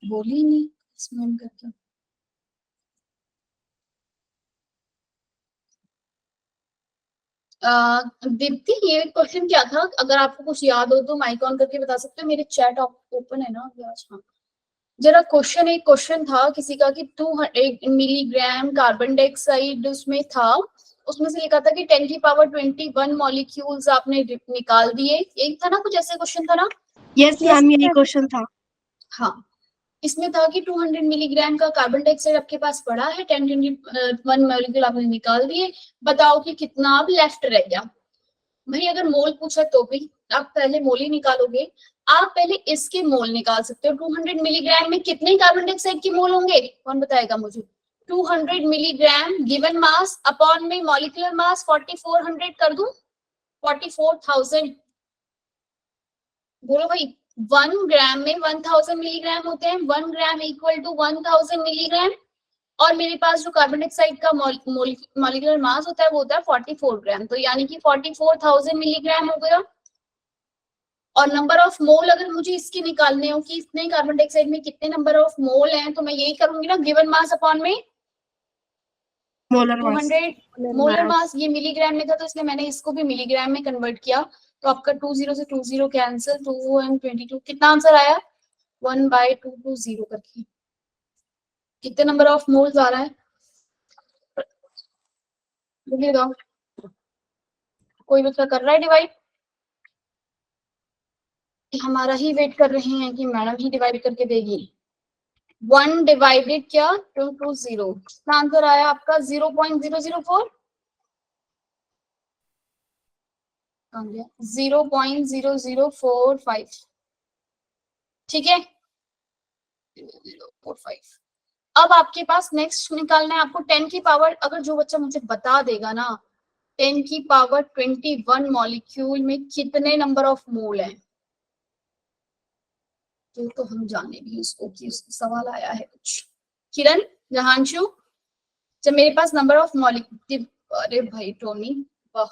बोली नहीं इसमें करके। दीप्ति ये क्वेश्चन क्या था, अगर आपको कुछ याद हो तो माइक ऑन करके बता सकते हो। मेरे चैट ओपन है ना आज। हाँ जरा क्वेश्चन, एक क्वेश्चन था किसी का कि 200 मिलीग्राम कार्बन डाइऑक्साइड उसमें था, उसमें से लिखा था कि 10 की पावर 21 मॉलिक्यूल्स आपने निकाल दिए, यही था ना, कुछ ऐसे क्वेश्चन था ना? यस मैम यही क्वेश्चन था। हाँ इसमें था कि 200 मिलीग्राम का कार्बन डाइऑक्साइड आपके पास पड़ा है, 10 मॉलिक्यूल आपने निकाल दिए, बताओ कि कितना अब लेफ्ट रह गया। भाई अगर मोल पूछा तो भी आप पहले मोल ही निकालोगे, आप पहले इसके मोल निकाल सकते हो। 200 मिलीग्राम में कितने कार्बन डाइऑक्साइड के मोल होंगे, कौन बताएगा मुझे? 200 मिलीग्राम गिवन मास अपॉन में मॉलिक्यूलर मास 4400 कर दूं, 44,000। बोलो भाई, 1 ग्राम में 1000 मिलीग्राम होते हैं, 1 ग्राम इक्वल टू 1000 मिलीग्राम। और मेरे पास जो कार्बन डाइऑक्साइड का मॉलिक्यूलर मास होता है वो होता है 44 ग्राम, तो यानी कि 44,000 मिलीग्राम हो गया। और नंबर ऑफ मोल अगर मुझे इसके निकालने हो कि इतने कार्बन डाइऑक्साइड में कितने नंबर ऑफ मोल हैं, तो मैं यही करूंगी ना, गिवन मास अपॉन में मोलर 200 मोलर मास। ये मिलीग्राम में था तो इसलिए मैंने इसको भी मिलीग्राम में कन्वर्ट किया, तो आपका 20 से 20 कैंसिल, 2 एंड 22, कितना आंसर आया? 1/220 करके। कितने नंबर ऑफ मोल्स आ रहा है बताओ? कोई बच्चा कर रहा है डिवाइड? हमारा ही वेट कर रहे हैं कि मैडम ही डिवाइड करके देगी? 1 डिवाइडेड क्या 220, आंसर आया आपका 0.004, 0.0045। ठीक है 0.045। अब आपके पास नेक्स्ट निकालना है आपको 10 की पावर, अगर जो बच्चा मुझे बता देगा ना 10 की पावर 21 मॉलिक्यूल में कितने नंबर ऑफ मोल है, तो हम जाने भी उसको कि उसको सवाल आया है कुछ। किरण, जहांशु, जब मेरे पास नंबर ऑफ मॉलिक्यूल, अरे भाई टोनी, वाह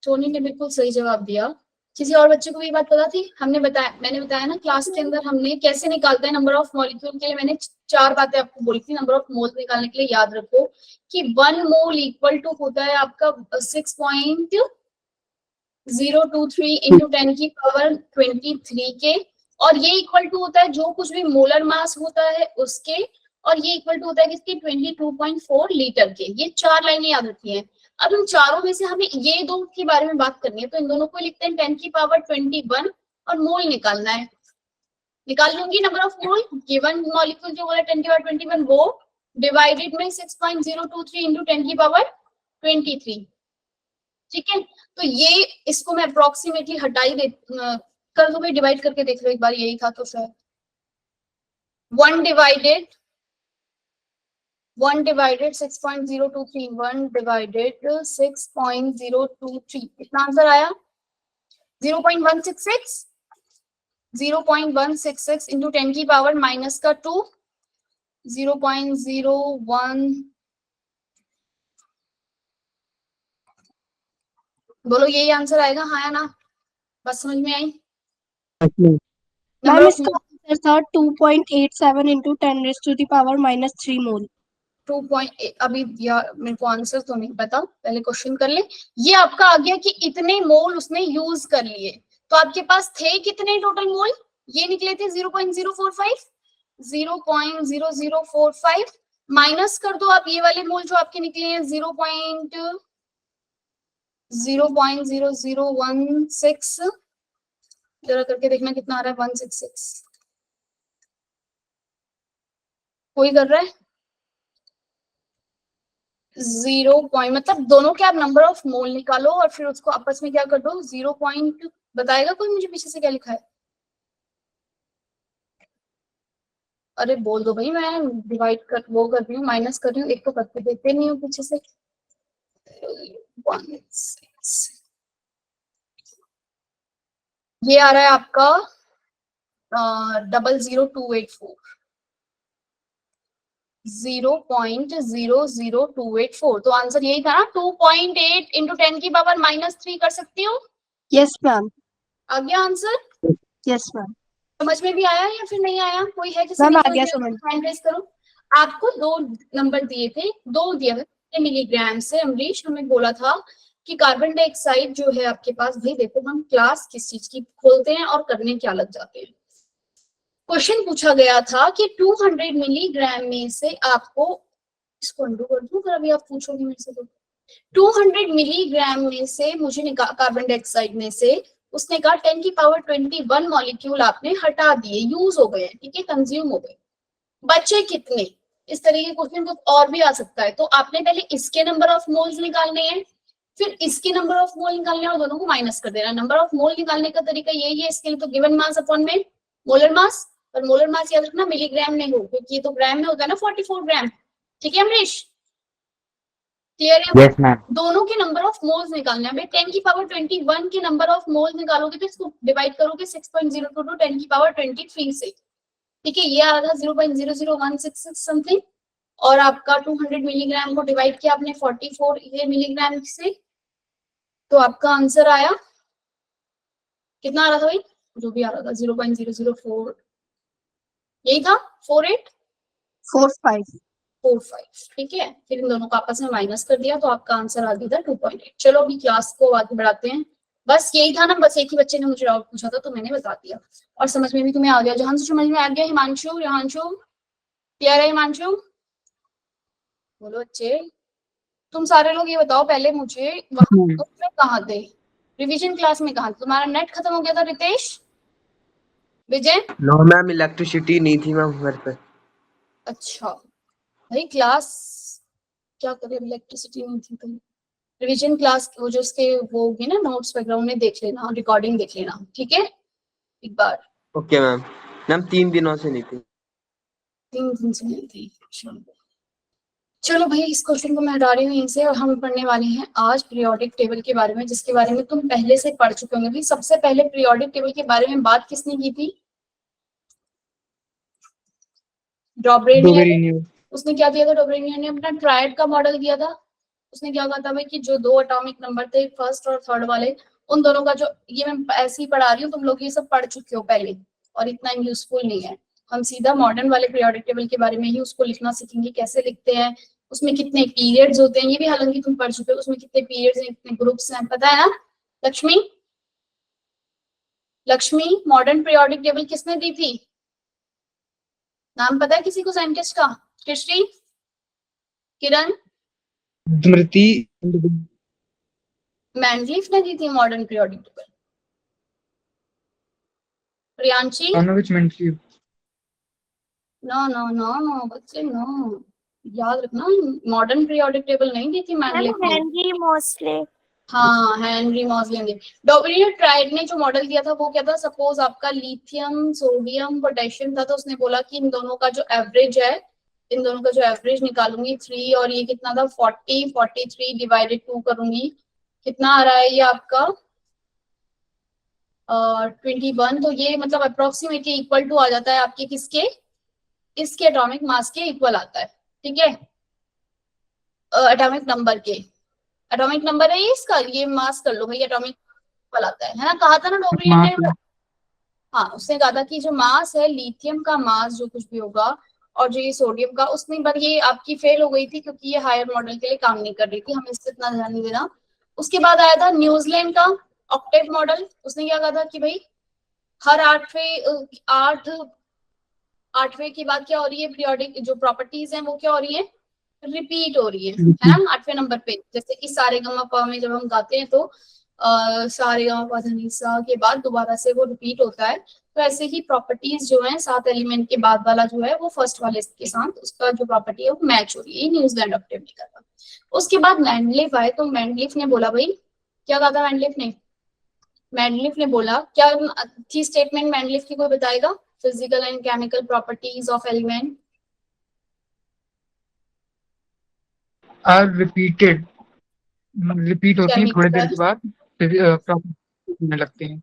टोनी ने बिल्कुल सही जवाब दिया। किसी और बच्चे को भी बात पता थी? हमने बताया, मैंने बताया ना क्लास के अंदर हमने कैसे निकालते हैं नंबर ऑफ मॉलिक्यूल के लिए, मैंने 4 बातें आपको बोली थी नंबर ऑफ मोल निकालने के लिए। याद रखो कि 1 मोल इक्वल टू होता है आपका 6.023 इंटू 10 की पावर 23 के, और ये इक्वल टू होता है जो कुछ भी मोलर मास होता है उसके, और ये इक्वल टू होता है किसके? 22.4 लीटर के। ये 4 लाइनें याद रखी हैं। अब इन चारों में से हमें ये दो के बारे में बात करनी है, तो इन दोनों को लिखते हैं 10 की पावर 21 और मोल निकालना है। निकाल लूंगी number of mole, given molecule जो बोला 10 की पावर 21 वो डिवाइडेड में 6.023 इंटू 10 की पावर 23। ठीक है, तो ये इसको मैं अप्रोक्सीमेटली हटा ही कर दो भाई, डिवाइड करके देख लो एक बार, यही था तो शायद 1 डिवाइडेड 6.023, 1 डिवाइडेड 6.023, कितना आंसर आया? 0.166, 0.166 इंटू 10 की पावर माइनस का 2, 0.01। बोलो यही आंसर आएगा, हाँ या ना? बस समझ में आई? मैम इसका आंसर था 2.87 into 10 raise to the power -3 mole. 2.8, अभी यार मेरे को आंसर तो नहीं पता, पहले क्वेश्चन कर ले। ये आपका आ गया कि इतने मोल उसने यूज कर लिए, तो आपके पास थे कितने टोटल मोल? ये निकले थे 0.045, 0.0045 माइनस कर दो आप ये वाले मोल जो आपके निकले हैं 0.0016, जरा करके देखना कितना आ रहा है 166। कोई कर रहा है? 0 पॉइंट मतलब दोनों के आप नंबर ऑफ मोल निकालो और फिर उसको आपस में क्या कर दो 0 पॉइंट। बताएगा कोई मुझे पीछे से क्या लिखा है? अरे बोल दो भाई, मैं डिवाइड कर वो कर रही हूँ, माइनस कर रही हूँ, एक तो करके देते नहीं हूँ पीछे से। 16, ये आ रहा है आपका 0.00284, 0.00284, तो आंसर यही था ना 2.8 इंटू 10 की पावर -3 कर सकती हूँ। Yes ma'am. आ गया आंसर? Yes ma'am. समझ में भी आया या फिर नहीं आया? कोई है किसी मैम ने आ गया समझ। हैंड रेज करो। आपको 2 नंबर दिए थे, 2 दिया था मिलीग्राम से। अमरीश हमें बोला था कि कार्बन डाइऑक्साइड जो है आपके पास, भाई देखो हम क्लास किस चीज की खोलते हैं और करने क्या लग जाते हैं। क्वेश्चन पूछा गया था कि 200 मिलीग्राम में से आपको, इसको अंडू कर दूं अगर अभी आप पूछोगे मेरे से तो, 200 मिलीग्राम में से मुझे कार्बन डाइऑक्साइड में से उसने कहा 10 की पावर 21 मॉलिक्यूल आपने हटा दिए, यूज हो गए, ठीक है, कंज्यूम हो गए, बचे कितने? इस तरह के क्वेश्चन कुछ और भी आ सकता है। तो आपने पहले इसके नंबर ऑफ मोल्स निकालने हैं, फिर इसके नंबर ऑफ मोल निकालने हैं और दोनों को माइनस कर देना। नंबर ऑफ मोल निकालने का तरीका यही है इसके लिए, तो गिवन मास अपॉन में मोलर मास, और मोलर मास याद रखना मिलीग्राम में हो, क्योंकि ये तो ग्राम में होता है ना 44 ग्राम। ठीक है अमरीश, क्लियर है? Yes ma'am. दोनों के नंबर ऑफ मोल्स निकालने हैं। 10 की पावर 21 के नंबर ऑफ मोल्स निकालोगे तो इसको डिवाइड करोगे 6.02 टू 10 की पावर 23 से, ठीक है, ये आ रहा था 0.00166 समथिंग, और आपका 200 मिलीग्राम को डिवाइड किया आपने 44 ये मिलीग्राम से, तो आपका आंसर आया कितना आ रहा था भाई? जो भी आ रहा था 0.004, यही था 4845, ठीक है। फिर इन दोनों को आपस में माइनस कर दिया तो आपका आंसर आ गया था 2.8। चलो अभी क्लास को आगे बढ़ाते हैं। बस यही था ना, बस एक ही बच्चे ने मुझे डाउट पूछा था तो मैंने बता दिया, और समझ में भी तुम्हें आ गया। जहां से समझ में आ गया, हिमांशु, हिमांशु क्लियर है? हिमांशु बोलो बच्चे। तुम सारे लोग ये बताओ पहले मुझे, वहां उसमें कहाँ थे, रिवीजन क्लास में कहाँ थे? तुम्हारा नेट खत्म हो गया था रितेश, विजय? नो मैम, इलेक्ट्रिसिटी नहीं थी मैम घर पे। अच्छा भाई, क्लास क्या करे, इलेक्ट्रिसिटी नहीं थी तो रिवीजन क्लास वो जो उसके वो होगी ना नोट्स वगैरह, उन्हें देख लेना, रिकॉर्डिंग देख लेना, ठीक है एक बार। Okay ma'am. मैम 3 दिनों से नहीं थी। 3 दिन से नहीं थी, चलो भाई इस क्वेश्चन को मैं हटा रही हूँ यहीं से, और हम पढ़ने वाले हैं आज पीरियोडिक टेबल के बारे में, जिसके बारे में तुम पहले से पढ़ चुके होंगे। भाई सबसे पहले पीरियोडिक टेबल के बारे में बात किसने की थी? डॉबरेनियर। उसने क्या दिया था? डॉबरेनियर ने अपना ट्रायड का मॉडल दिया था। उसने क्या कहा था भाई कि जो 2 एटॉमिक नंबर थे, फर्स्ट और थर्ड वाले, उन दोनों का जो, ये मैं ऐसे ही पढ़ा रही हूँ, तुम लोग ये सब पढ़ चुके हो पहले और इतना यूजफुल नहीं है। हम सीधा मॉडर्न वाले पीरियोडिक टेबल के बारे में ही उसको लिखना सीखेंगे, कैसे लिखते हैं, उसमें कितने पीरियड्स होते हैं, ये भी हालांकि तुम पढ़ चुके हो, उसमें कितने पीरियड्स हैं, कितने ग्रुप्स हैं, पता है ना? Lakshmi, Lakshmi modern periodic table किसने दी थी? नाम पता है किसी को साइंटिस्ट का? कृष्णि, किरण? स्मृति। मैंडलीफ ने दी थी modern periodic table. Priyanshi? No no no no बच्चे, नो, याद रखना, मॉडर्न पीरियोडिक टेबल नहीं दी थी मैंडलीफ ने। Henry Moseley. हाँ, हेनरी मोसले ने। डॉबरेनियर ट्रायड ने जो मॉडल दिया था वो क्या था? सपोज आपका लिथियम, सोडियम, पोटेशियम था, तो उसने बोला कि इन दोनों का जो एवरेज है, इन दोनों का जो एवरेज निकालूंगी 3, और ये कितना था 40, 43 डिवाइडेड 2 करूंगी, कितना आ रहा है ये आपका 21। तो ये मतलब अप्रोक्सीमेटली इक्वल टू आ जाता है आपके किसके? इसके एटॉमिक मास के इक्वल आता है, ठीक है, एटॉमिक नंबर के, एटॉमिक नंबर है ये इसका, ये मास कर लो भाई, एटॉमिक इक्वल आता है ना? कहा था ना डॉबरेनियर ने। हाँ, उसने कहा था कि जो मास है, लिथियम का मास जो कुछ भी होगा, और जो ये सोडियम का, उसमें पर ये आपकी फेल हो गई थी क्योंकि ये हायर मॉडल के लिए काम नहीं कर रही थी, हमें इस पर इतना ध्यान नहीं देना। उसके बाद आया था न्यूजीलैंड का ऑक्टेव मॉडल। उसने क्या कहा था कि भाई हर 8वें के बाद क्या हो रही है, पीरियोडिक जो प्रॉपर्टीज हैं वो क्या हो रही है? रिपीट हो रही है ना 8वें नंबर पे। जैसे कि सारे गमा पा में जब हम गाते हैं तो सारे गमा पा धनी सा के बाद दोबारा से वो रिपीट होता है, तो ऐसे ही प्रॉपर्टीज जो है 7 एलिमेंट के बाद वाला जो है वो फर्स्ट वाले के साथ उसका जो प्रॉपर्टी है वो मैच हो रही है। न्यूजीलैंड ऑक्टेव लिखा था। उसके बाद मैंडलीफ आए, तो मैंडलीफ ने बोला भाई, क्या कहा था मैंडलीफ ने? मैंडलीफ ने बोला, क्या थी स्टेटमेंट मैंडलीफ की, कोई बताएगा? Physical and chemical properties of element are repeated, repeat होती है थोड़ी देर के बाद होने लगते हैं।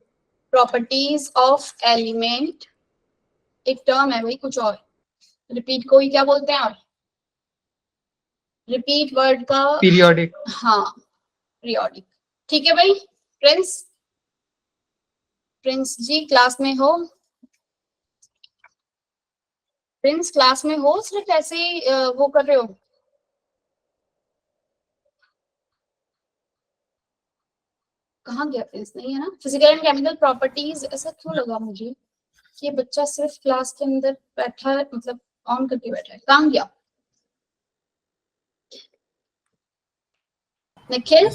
प्रॉपर्टीज ऑफ एलिमेंट एक टर्म है भाई, कुछ और रिपीट को ही क्या बोलते हैं आप? रिपीट वर्ड का पीरियोडिक। हाँ, पीरियोडिक, ठीक है भाई। प्रिंस, प्रिंस जी क्लास में हो? प्रिंस क्लास में हो, सिर्फ ऐसे ही वो कर रहे हो? कहाँ गया प्रिंस? नहीं है ना? फिजिकल एंड केमिकल प्रॉपर्टीज, ऐसा क्यों लगा मुझे कि ये बच्चा सिर्फ क्लास के अंदर बैठा है, मतलब ऑन करके बैठा है? कहाँ गया निखिल?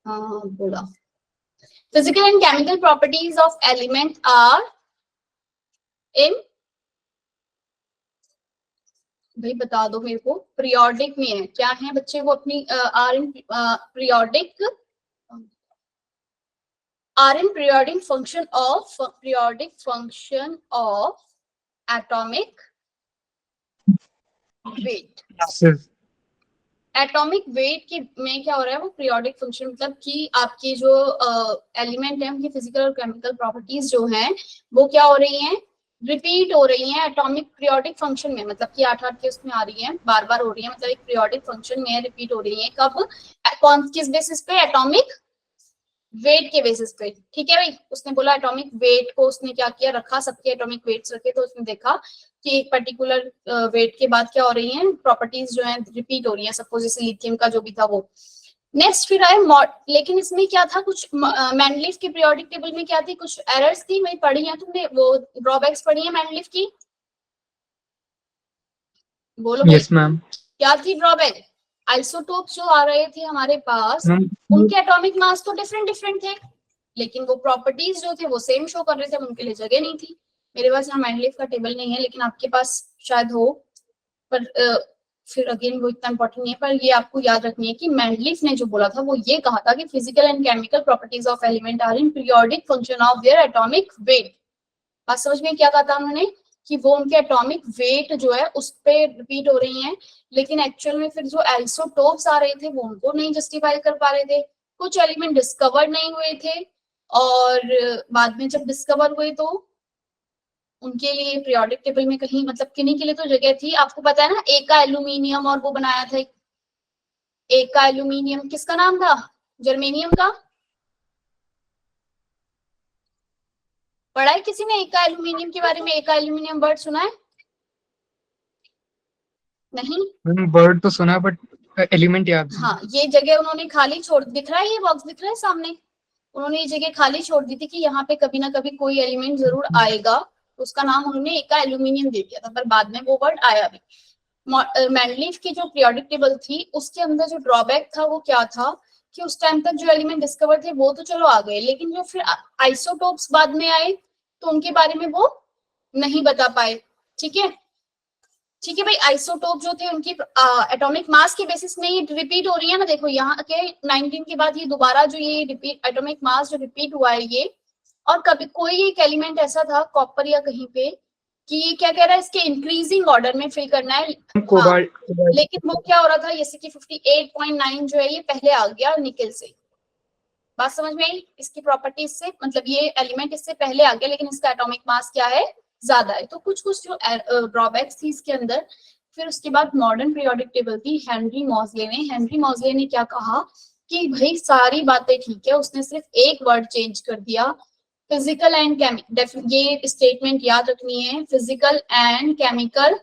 हाँ बोला। Physical and chemical properties of element are in, भाई बता दो मेरे को, पीरियोडिक में है, क्या है बच्चे वो अपनी are in periodic, are in periodic function of atomic weight. Atomic weight के में क्या हो रहा है, वो पीरियोडिक फंक्शन, मतलब कि आपकी जो एलिमेंट है उनकी फिजिकल और केमिकल प्रॉपर्टीज जो हैं वो क्या हो रही हैं, रिपीट हो रही हैं एटॉमिक पीरियोडिक फंक्शन में, मतलब कि 8-8 के उसमें आ रही हैं, बार बार हो रही है, मतलब एक पीरियोडिक फंक्शन में रिपीट हो रही है। कब? कौन किस बेसिस पे? एटॉमिक वेट के बेसिस पे। ठीक है भाई, उसने बोला एटॉमिक वेट को उसने क्या किया, रखा, सबके एटॉमिक वेट्स रखे, तो उसने देखा कि एक पर्टिकुलर वेट के बाद क्या हो रही हैं, प्रॉपर्टीज जो हैं रिपीट हो रही हैं, सपोज जैसे लिथियम का जो भी था वो। नेक्स्ट फिर आए लेकिन इसमें क्या था, कुछ मैंडलीफ की पीरियोडिक टेबल में क्या थी, कुछ एरर्स थी, वही पढ़ी है तुमने, वो ड्रॉबैक्स पढ़ी है मैंडलीफ की? बोलो भाई। Yes ma'am. क्या थी ड्रॉबैक? आइसोटोप जो आ रहे थे हमारे पास, उनके एटॉमिक मास तो डिफरेंट डिफरेंट थे, लेकिन वो प्रॉपर्टीज जो थे वो सेम शो कर रहे थे, उनके लिए जगह नहीं थी। मेरे पास यहाँ मैंडलीफ का टेबल नहीं है, लेकिन आपके पास शायद हो, पर फिर अगेन वो इतना इंपॉर्टेंट नहीं है। पर ये आपको याद रखनी है कि मैंडलीफ ने जो बोला था वो ये कहा था कि physical and chemical properties of element are in periodic function of their atomic weight. बात समझ में क्या कहा था उन्होंने, कि वो उनके एटॉमिक वेट जो है उस पे रिपीट हो रही हैं, लेकिन एक्चुअल में फिर जो आइसोटोप्स आ रहे थे वो उनको नहीं जस्टिफाई कर पा रहे थे। कुछ एलिमेंट डिस्कवर नहीं हुए थे, और बाद में जब डिस्कवर हुए तो उनके लिए पीरियोडिक टेबल में कहीं, मतलब किन्हीं के लिए तो जगह थी। आपको पता है ना, एक का एल्यूमिनियम और वो बनाया था, एक का एल्यूमिनियम किसका नाम था, जर्मेनियम का? पढ़ा है किसी ने एक का एल्यूमिनियम के बारे में? एक का एल्यूमिनियम वर्ड सुना है? नहीं? वर्ड तो सुना बट एलिमेंट याद नहीं। हाँ, ये जगह उन्होंने खाली छोड़, दिख रहा है ये बॉक्स दिख रहा है सामने, उन्होंने ये जगह खाली छोड़ दी थी कि यहाँ पे कभी ना कभी कोई एलिमेंट जरूर आएगा, तो उसका नाम उन्होंने एक का एल्यूमिनियम दे दिया था, पर बाद में वो वर्ड आया भी। मैंडलीफ की जो पीरियोडिक टेबल थी उसके अंदर जो ड्रॉबैक था वो क्या था, कि उस टाइम तक जो एलिमेंट डिस्कवर थे वो तो चलो आ गए, लेकिन जो फिर आइसोटोप्स बाद में आए तो उनके बारे में वो नहीं बता पाए। ठीक है, ठीक है भाई। आइसोटोप जो थे उनकी एटॉमिक मास के बेसिस में ये रिपीट हो रही है ना, देखो यहाँ के 19 के बाद ये दोबारा जो ये रिपीट एटॉमिक मास जो रिपीट हुआ है ये, और कभी कोई एक एलिमेंट ऐसा था कॉपर या कहीं पे कि ये क्या कह रहा है, इसके इंक्रीजिंग ऑर्डर में फिल करना है। हाँ, लेकिन वो क्या हो रहा था, जैसे कि 58.9 जो है ये पहले आ गया निकेल से। बात समझ में आई? इसकी प्रॉपर्टीज से, मतलब ये एलिमेंट इससे पहले आ गया, लेकिन इसका एटॉमिक मास क्या है, ज्यादा है। तो कुछ कुछ जो ड्रॉबैक्स थी इसके अंदर। फिर उसके बाद मॉडर्न पीरियोडिक टेबल थी हेनरी मॉजले ने क्या कहा कि भाई सारी बातें ठीक है, उसने सिर्फ एक वर्ड चेंज कर दिया, फिजिकल एंड केमिकल। ये स्टेटमेंट याद रखनी है, फिजिकल एंड केमिकल।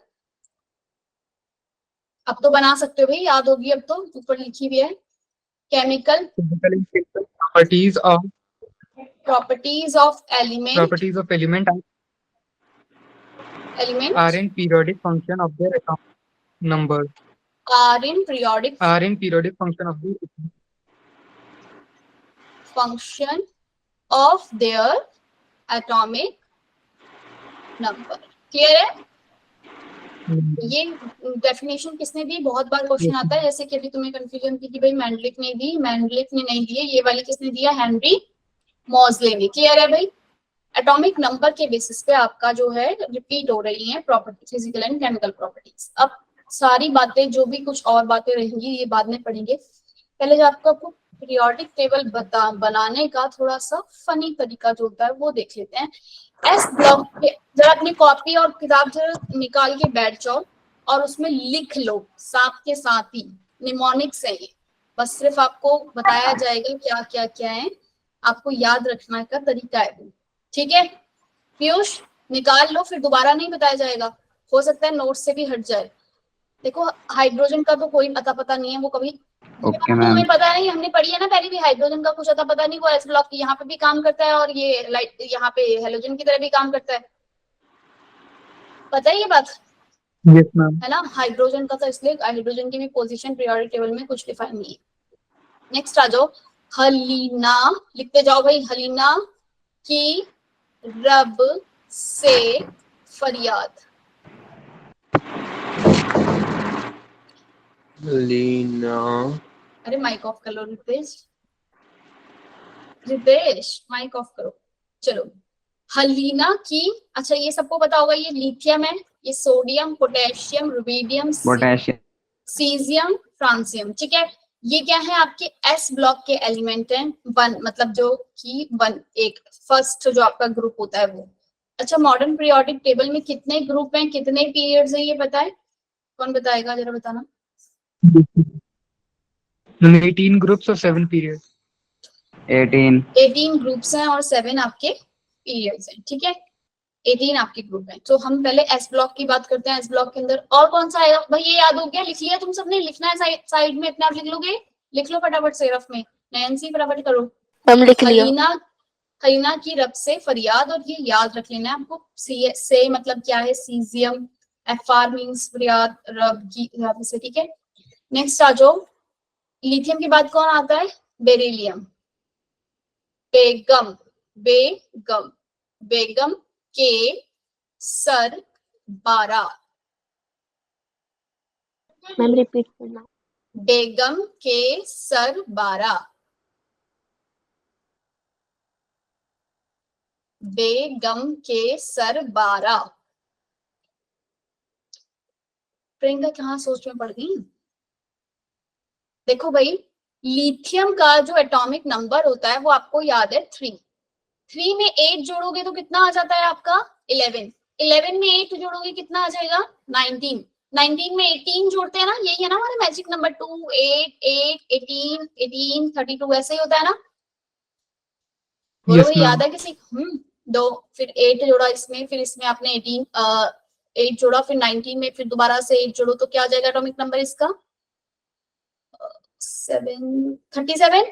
अब तो बना सकते हो भाई, याद होगी अब तो, ऊपर लिखी हुई है। Chemical properties of element are in periodic function of their atomic number. are in periodic function of the function of their atomic number. Clear है? ये डेफिनेशन किसने दी? बहुत बार क्वेश्चन आता है, जैसे कि अभी तुम्हें कंफ्यूजन थी कि भाई मैंडलिफ ने दी, मैंडलिफ ने नहीं दी, ये वाली किसने दिया? हेनरी मॉजले ने। क्लियर है भाई? एटॉमिक नंबर के बेसिस पे आपका जो है रिपीट हो रही है property, physical and chemical properties. अब सारी बातें जो भी कुछ और बातें रहेंगी ये बाद में पढ़ेंगे। पहले जो आपको पीरियोडिक टेबल बनाने का थोड़ा सा फनी तरीका जो होता है वो देख लेते हैं। एस ब्लॉक पे जरा अपनी कॉपी और किताब जरा निकाल के बैठ जाओ और उसमें लिख लो साथ के साथ ही, निमोनिक्स है ये, बस सिर्फ आपको बताया जाएगा क्या क्या क्या है, आपको याद रखने का तरीका है। ठीक है पीयूष, निकाल लो, फिर दोबारा नहीं बताया जाएगा। हो सकता है नोट से भी हट जाए। देखो हाइड्रोजन का तो कोई पता नहीं है, वो कभी ओके तो मैम। हमें पता नहीं, हमने पढ़ी है ना पहले भी, हाइड्रोजन का कुछ पता नहीं, वो एस ब्लॉक यहाँ पे भी काम करता है और ये लाइट यहाँ पे हेलोजन की तरह भी काम करता है, पता है ये बात, यस मैम। है ना। हाइड्रोजन का तो इसलिए हाइड्रोजन की भी पोजीशन पीरियोडिक टेबल में कुछ डिफाइन नहीं है। नेक्स्ट आ जाओ, हलीना, लिखते जाओ भाई, हलीना की रब से फरियाद। लीना, अरे माइक ऑफ कर लो रितेश, रितेश माइक ऑफ करो। चलो, हलीना की, अच्छा ये सबको पता होगा, ये लिथियम है, ये sodium, potassium, rubidium, potassium. Caesium, francium, ठीक है। ये क्या है, आपके एस ब्लॉक के एलिमेंट हैं, वन मतलब जो कि वन, एक फर्स्ट जो आपका ग्रुप होता है वो। अच्छा, मॉडर्न पीरियोडिक टेबल में कितने ग्रुप हैं, कितने पीरियड्स हैं, ये पता है? कौन बताएगा जरा, बताना। 18 ग्रुप्स और 7 पीरियड। 18 ग्रुप्स हैं और 7 आपके पीरियड्स हैं, ठीक है। 18 आपके ग्रुप हैं। तो हम पहले एस ब्लॉक की बात करते हैं। एस ब्लॉक के अंदर और कौन सा आएगा भाई, ये याद हो गया, लिख लिया तुम सबने? लिखना है साइड में अपने आप लिख लोगे, लिख लो फटाफट से रफ में, नयनसी फटाफट करो। हम लिख लिया। हलीना की रब से फरियाद, और ये याद रख लेना है आपको, से मतलब क्या है, सीजियम, एफआर मींस फरियाद, रब की रब से, ठीक है। नेक्स्ट आ जाओ, लिथियम के बाद कौन आता है, बेरिलियम, बेगम, बेगम, बेगम के सर 12, मैम रिपीट करना। बेगम के सर 12, बेगम के सर 12। प्रियंका कहाँ सोच में पड़ गई? देखो भाई, लिथियम का जो एटॉमिक नंबर होता है वो आपको याद है 3, 3 में 8 जोड़ोगे तो कितना आ जाता है आपका 11, 11 में 8 जोड़ोगे कितना आ जाएगा 19, 19 में 18 जोड़ते हैं ना, यही है ना हमारा मैजिक नंबर 2, 8, 8, 18, 18, 32, ऐसे ही होता है ना। बोलो यस भाई, मैम। याद है किसी? दो, फिर 8 जोड़ा इसमें, फिर इसमें आपने 8 जोड़ा, फिर 19 में फिर दोबारा से 8 जोड़ो, तो क्या आ जाएगा एटॉमिक नंबर इसका 37,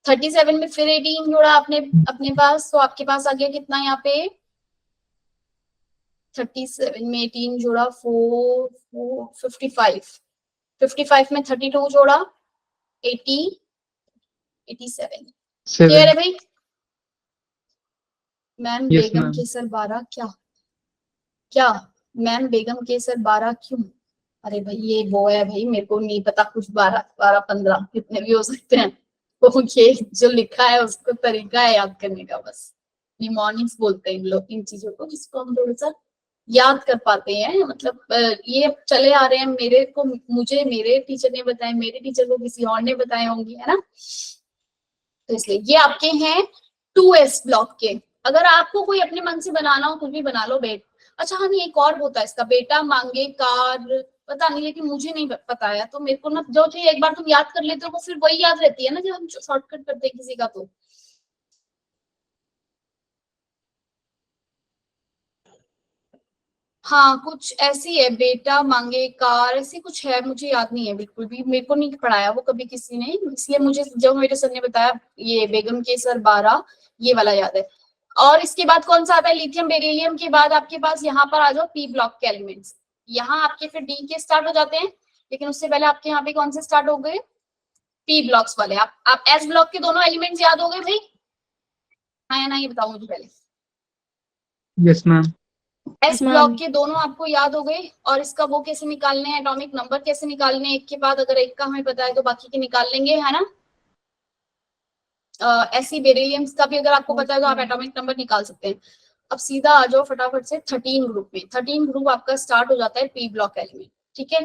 37 में फिर 18 जोड़ा आपने अपने पास, तो आपके पास आ गया कितना यहाँ पे 37 में 18 जोड़ा 4, 55, 55 में 32 जोड़ा 80, 87। क्लियर है 7। भाई? मैम यस बेगम मैम। के सर 12 क्या, क्या मैम बेगम के सर 12 क्यों? अरे भाई ये वो है भाई, मेरे को नहीं पता, कुछ 12, 12, 15 कितने भी हो सकते हैं, तो ये जो लिखा है उसको तरीका है याद करने का, बस निमोनिक्स बोलते हैं इन लोग इन चीजों को, जिसको हम थोड़ा सा याद कर पाते हैं। मतलब ये चले आ रहे हैं, मेरे को मुझे मेरे टीचर ने बताए, मेरे टीचर को किसी और ने बताए होंगे, है ना। तो इसलिए ये आपके हैं 2s ब्लॉक के। अगर आपको कोई अपने मन से बनाना हो कुछ भी बना लो बेट। अच्छा हाँ, नहीं एक और होता है इसका, बेटा मांगे कार, पता नहीं, लेकिन मुझे नहीं पता है, तो मेरे को ना जो चीज एक बार तुम याद कर लेते हो वो फिर वही याद रहती है ना, जब हम शॉर्टकट करते हैं किसी का तो। हाँ कुछ ऐसी है, बेटा मांगे कार, ऐसी कुछ है, मुझे याद नहीं है बिल्कुल भी, मेरे को नहीं पढ़ाया वो कभी किसी ने, इसलिए मुझे जब मेरे सर ने बताया ये बेगम के सर 12, ये वाला याद है। और इसके बाद कौन सा आता है, लिथियम बेरिलियम के बाद आपके पास यहाँ पर आ जाओ पी ब्लॉक के एलिमेंट्स, यहाँ आपके फिर डी के स्टार्ट हो जाते हैं, लेकिन उससे पहले आपके यहाँ पे कौन से स्टार्ट हो गए, पी ब्लॉक्स वाले। आप एस ब्लॉक के दोनों एलिमेंट्स याद हो गए भाई, हाँ या ना, ये बताओ मुझे पहले। Yes ma'am. एस ब्लॉक के दोनों आपको याद हो गए, और इसका वो कैसे निकालने हैं, एटॉमिक नंबर कैसे निकालने हैं, एक के बाद अगर एक का हमें पता है तो बाकी के निकाल लेंगे, है ना। ऐसी बेरिलियम का भी अगर आपको पता है तो आप एटॉमिक नंबर निकाल सकते हैं। अब सीधा आ जाओ फटाफट से 13 ग्रुप में, 13 ग्रुप आपका स्टार्ट हो जाता है पी ब्लॉक एलिमेंट, ठीक है।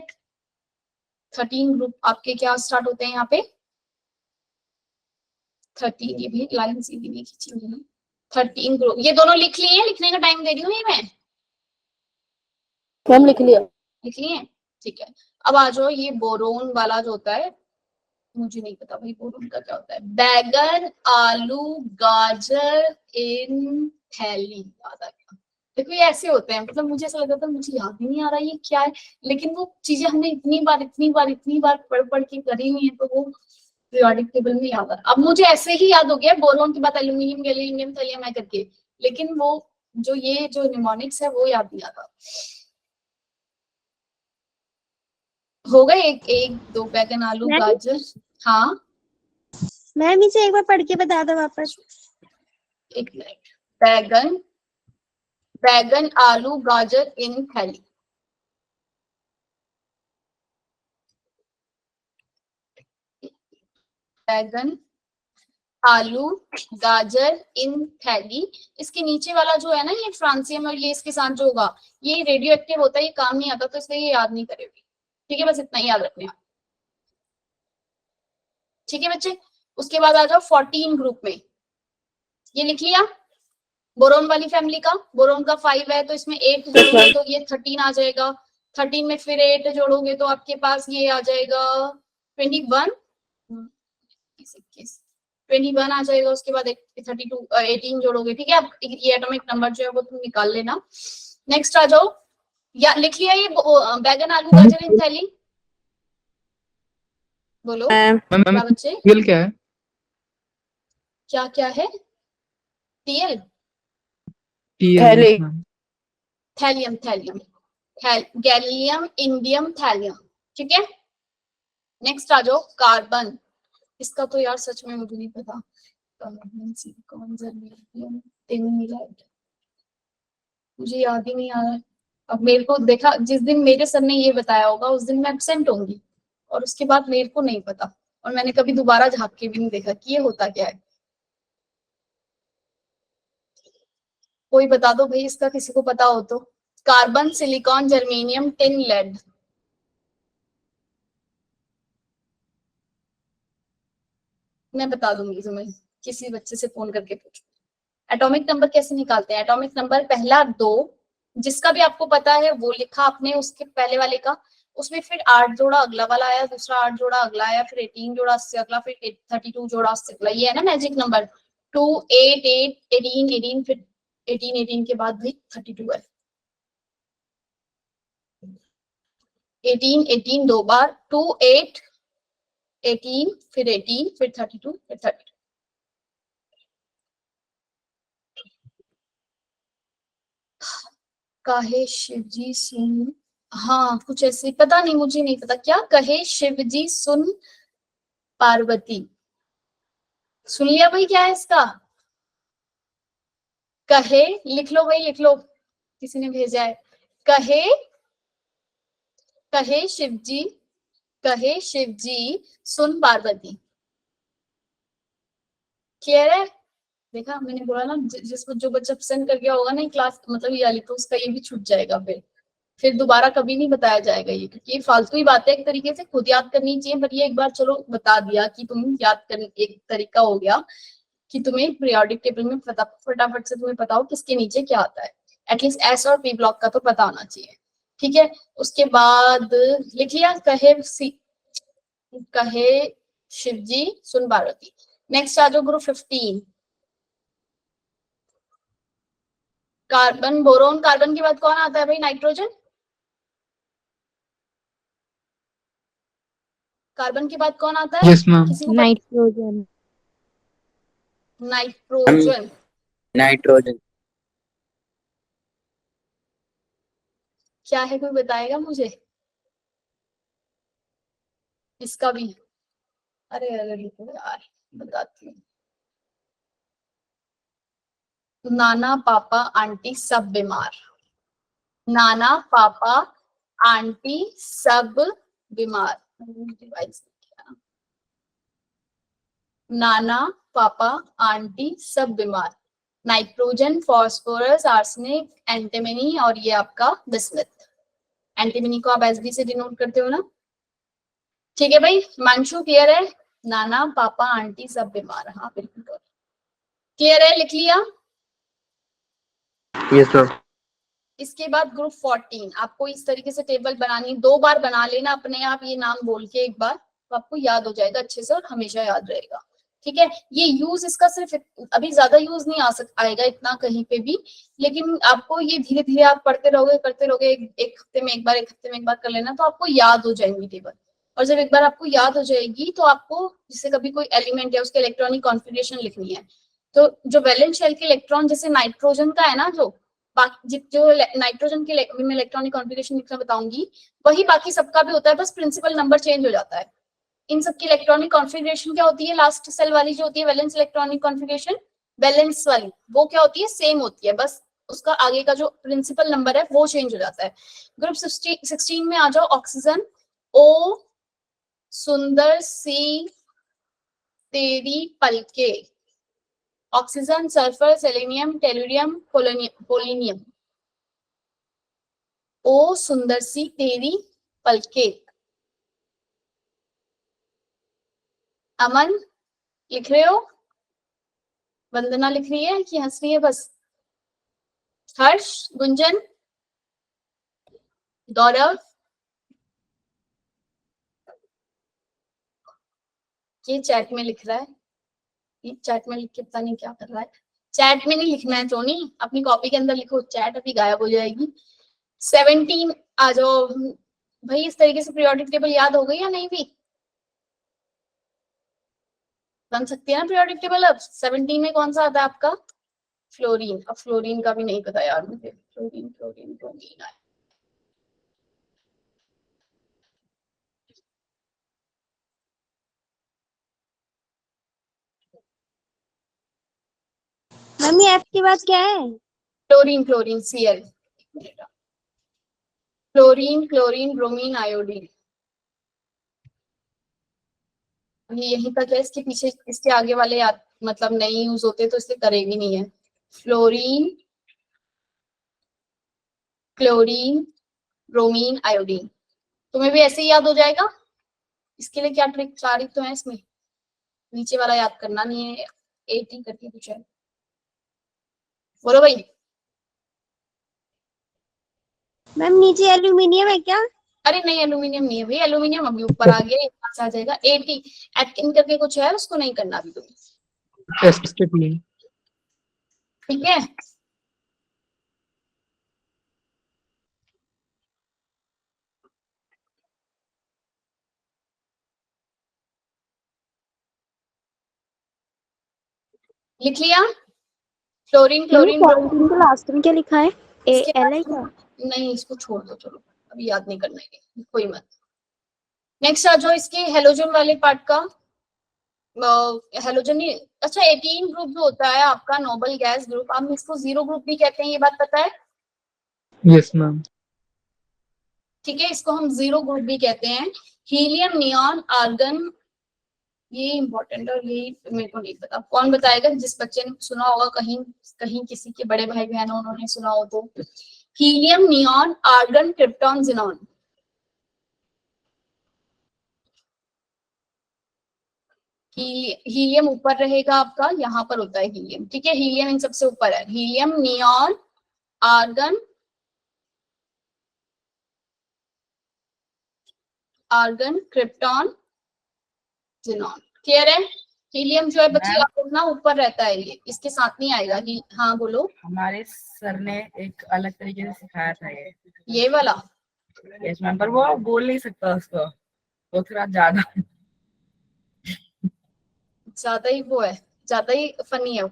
13 ग्रुप आपके क्या स्टार्ट होते हैं यहाँ पे 13, ये भी लाइन सीधी नहीं खींची मैंने, 13 ग्रुप, ये दोनों लिख लिए, लिखने का टाइम दे रही हूँ ये मैं, मैम लिख लिया। लिख लिए, ठीक है। अब आ जाओ, ये बोरोन वाला जो होता है, मुझे नहीं पता भाई बोरोन का क्या होता है, बैगन, आलू, गाजर इन थैली, याद आ गया, देखो ये ऐसे होते हैं, मतलब मुझे ऐसा लगा था मुझे याद ही नहीं आ रहा ये क्या है, लेकिन वो चीजें हमने इतनी बार पढ़ पढ़ के करी हुई है, तो वो पीरियोडिक टेबल में याद आ रहा। अब मुझे ऐसे ही याद हो गया बोरोन के बाद एल्यूमिनियम, गैलीनियम, थैलियम है करके, लेकिन वो जो ये जो निमोनिक्स है वो याद नहीं आता। हो गए एक दो बैगन, आलू, मैम? गाजर। हाँ मैम इसे एक बार पढ़ के बता दो वापस। एक मिनट। बैगन, आलू, गाजर इन थैली। बैगन, आलू, गाजर इन थैली। इसके नीचे वाला जो है ना ये फ्रांसियम, और ये इसके साथ जो होगा ये रेडियो एक्टिव होता है, ये काम नहीं आता, तो इसलिए ये याद नहीं करेगी। ठीक है, बस इतना ही याद रखने आप। ठीक है बच्चे, उसके बाद आ जाओ 14 ग्रुप में। ये लिख लिया बोरोन वाली फैमिली का। बोरोन का 5 है तो इसमें 8 जोड़ोगे तो ये 13 आ जाएगा। 13 में फिर 8 जोड़ोगे तो आपके पास ये आ जाएगा 21, 21 आ जाएगा। उसके बाद 32 18 जोड़ोगे। ठीक है, अब ये एटॉमिक नंबर जो है वो तुम निकाल लेना। नेक्स्ट आ जाओ, या लिख लिया ये बैगन, आलू, गाजर इन थैली। बोलो क्या बच्चे, टीएल क्या है? क्या है? TL, TL thallium, gallium, indium, thallium. ठीक है, नेक्स्ट आ जाओ कार्बन। इसका तो यार सच में मुझे नहीं पता। कार्बन, सिलिकॉन, जर्मेनियम, टिन, मुझे याद ही नहीं आ रहा है। अब मेरे को देखा, जिस दिन मेरे सर ने ये बताया होगा उस दिन मैं एब्सेंट होंगी, और उसके बाद मेरे को नहीं पता, और मैंने कभी दोबारा झांक के भी नहीं देखा कि ये होता क्या है। कोई बता दो भाई इसका, किसी को पता हो तो। Carbon, silicon, germanium, tin, lead. मैं बता दूंगी तुम्हें, किसी बच्चे से फोन करके पूछो। एटॉमिक नंबर कैसे निकालते हैं? एटॉमिक नंबर पहला 2, जिसका भी आपको पता है वो लिखा आपने, उसके पहले वाले का, उसमें फिर 8 जोड़ा अगला वाला आया, दूसरा 8 जोड़ा अगला आया, फिर 18 जोड़ा उससे अगला, फिर 32 जोड़ा उससे अगला। ये है ना मैजिक नंबर 2 8 8 18 18, फिर 18 18 के बाद भी 32 है। 18 18 दो बार, 2 8 18, फिर 18, फिर 32, फिर 32। कहे शिवजी सुन, हाँ कुछ ऐसे, पता नहीं, मुझे नहीं पता क्या कहे शिवजी सुन पार्वती। सुन लिया भाई क्या है इसका? कहे, लिख लो भाई लिख लो, किसी ने भेजा है। कहे कहे शिवजी, कहे शिवजी सुन पार्वती। क्लियर है? देखा, मैंने बोला ना, जिस जो बच्चा पसंद कर गया होगा ना क्लास, मतलब ये वाली, तो उसका ये भी छूट जाएगा, फिर दोबारा कभी नहीं बताया जाएगा ये, क्योंकि ये फालतू ही बात है, एक तरीके से खुद याद करनी चाहिए, पर ये एक बार चलो बता दिया कि तुम याद करने, एक तरीका हो गया कि तुम्हें पीरियोडिक टेबल में फटाफट से तुम्हें पता हो किसके नीचे क्या आता है। एटलीस्ट एस और पी ब्लॉक का तो पता होना चाहिए। ठीक है, उसके बाद लिख लिया कहे शिवजी सुन पार्वती। नेक्स्ट आ जाओ ग्रुप 15। कार्बन, बोरोन, कार्बन के बाद कौन आता है भाई? नाइट्रोजन। कार्बन के बाद कौन आता है? Yes ma'am. किसी को नाइट्रोजन। नाइट्रोजन। नाइट्रोजन। क्या है, कोई बताएगा मुझे इसका भी? अरे अरे रुको यार, बताती हूँ। नाना पापा आंटी सब बीमार। नाना पापा आंटी सब बीमार। नाना पापा आंटी सब बीमार। नाइट्रोजन, फास्फोरस, आर्सेनिक, एंटीमनी, और ये आपका बिस्मथ। एंटीमनी को आप एसबी से डिनोट करते हो ना? ठीक है भाई, मांशु क्लियर है? नाना पापा आंटी सब बीमार, हाँ बिल्कुल क्लियर है, लिख लिया। Yes ma'am. इसके बाद ग्रुप 14, आपको इस तरीके से टेबल बनानी, 2 बार बना लेना अपने आप, ये नाम बोल के एक बार, तो आपको याद हो जाएगा अच्छे से और हमेशा याद रहेगा। ठीक है, ये यूज इसका सिर्फ अभी ज्यादा यूज नहीं आएगा इतना कहीं पे भी, लेकिन आपको ये धीरे धीरे आप पढ़ते रहोगे करते रहोगे, एक हफ्ते में एक बार, एक हफ्ते में एक बार कर लेना, तो आपको याद हो जाएंगी टेबल। और जब एक बार आपको याद हो जाएगी तो आपको जैसे कभी कोई एलिमेंट है उसके इलेक्ट्रॉनिक कॉन्फ़िगरेशन लिखनी है, तो जो वैलेंस शेल के इलेक्ट्रॉन जैसे नाइट्रोजन का है ना, जो नाइट्रोजन के मैं इलेक्ट्रॉनिक कॉन्फ़िगरेशन लिखना बताऊंगी, वही बाकी सबका भी होता है, बस प्रिंसिपल नंबर चेंज हो जाता है। इन सब की इलेक्ट्रॉनिक कॉन्फ़िगरेशन क्या होती है, लास्ट सेल वाली जो होती है वैलेंस इलेक्ट्रॉनिक कॉन्फ़िगरेशन, बैलेंस वाली, वो क्या होती है, सेम होती है, बस उसका आगे का जो प्रिंसिपल नंबर है वो चेंज हो जाता है। ग्रुप 16 में आ जाओ, ऑक्सीजन, ओ सुंदर सी तेरी पलके, oxygen, sulphur, selenium, tellurium, polonium, ओ सुंदर सी तेरी पलके। अमन लिख रहे हो, वंदना लिख रही है कि हंस रही है बस, हर्ष, गुंजन, गौरव, ये चैट में लिख रहा है, ये चैट में लिख के पता नहीं क्या कर रहा है, चैट में नहीं लिखना है टोनी, अपनी कॉपी के अंदर लिखो, चैट अभी गायब हो जाएगी। 17 आ जाओ भाई, इस तरीके से पीरियोडिक टेबल याद हो गई या नहीं भी, बन सकती है ना पीरियोडिक टेबल। अब 17 में कौन सा आता है आपका, फ्लोरीन, अब फ्लोरीन का भी नहीं पता यार मुझे, फ्लोरीन फ्लोरीन फ्लोरीन है। मम्मी एफ के बाद क्या है? Chlorine, chlorine, Cl, chlorine, chlorine, bromine, iodine, ये यहीं तक है, इसके पीछे इसके आगे वाले मतलब नहीं यूज होते तो इसलिए करेगी नहीं है। फ्लोरीन, क्लोरीन, ब्रोमीन, आयोडीन, तुम्हें भी ऐसे ही याद हो जाएगा। इसके लिए क्या ट्रिक, सारी तो है इसमें, नीचे वाला याद करना नहीं है, 80 करके कुछ है, बोलो भाई। मैम नीचे एल्यूमिनियम है क्या? अरे नहीं, एल्यूमिनियम नहीं है भाई, एल्यूमिनियम अभी ऊपर आ गया, यहाँ से आ जाएगा 80, एटकिन करके कुछ है, उसको नहीं करना अभी तुम्हें, स्टेप नहीं। ठीक है। लिख लिया, फ्लोरीन, क्लोरीन, क्लोरीन के लास्ट में क्या लिखा है? ए इसके एल बाद है क्या? नहीं, इसको छोड़ दो, चलो अभी याद नहीं करना है, कोई मत। नेक्स्ट आ जाओ इसके हेलोजन वाले पार्ट का, हेलोजन ही, अच्छा 18 ग्रुप जो होता है आपका नोबल गैस ग्रुप, हम इसको 0 ग्रुप भी कहते हैं, ये बात पता है? Yes ma'am. ठीक है, इसको हम 0 ग्रुप भी कहते हैं। हीलियम, नियॉन, आर्गन, ये इंपॉर्टेंट और ये मेरे को नहीं पता, कौन बताएगा, जिस बच्चे ने सुना होगा कहीं कहीं किसी के बड़े भाई बहन उन्होंने सुना हो तो। Helium, neon, argon, krypton, xenon, helium ऊपर रहेगा आपका, यहाँ पर होता है हीलियम, ठीक है, हीलियम इन सबसे ऊपर है, helium, neon, argon, argon, krypton, xenon, clear है। हीलियम जो है बच्चे आपको ना ऊपर रहता है, ये इसके साथ नहीं आएगा। हाँ बोलो। हमारे सर ने एक अलग तरीके से सिखाया था ये वाला, यस मैम, पर वो बोल नहीं सकता उसको, वो थोड़ा ज्यादा ज्यादा ही वो है, ज्यादा ही फनी है वो।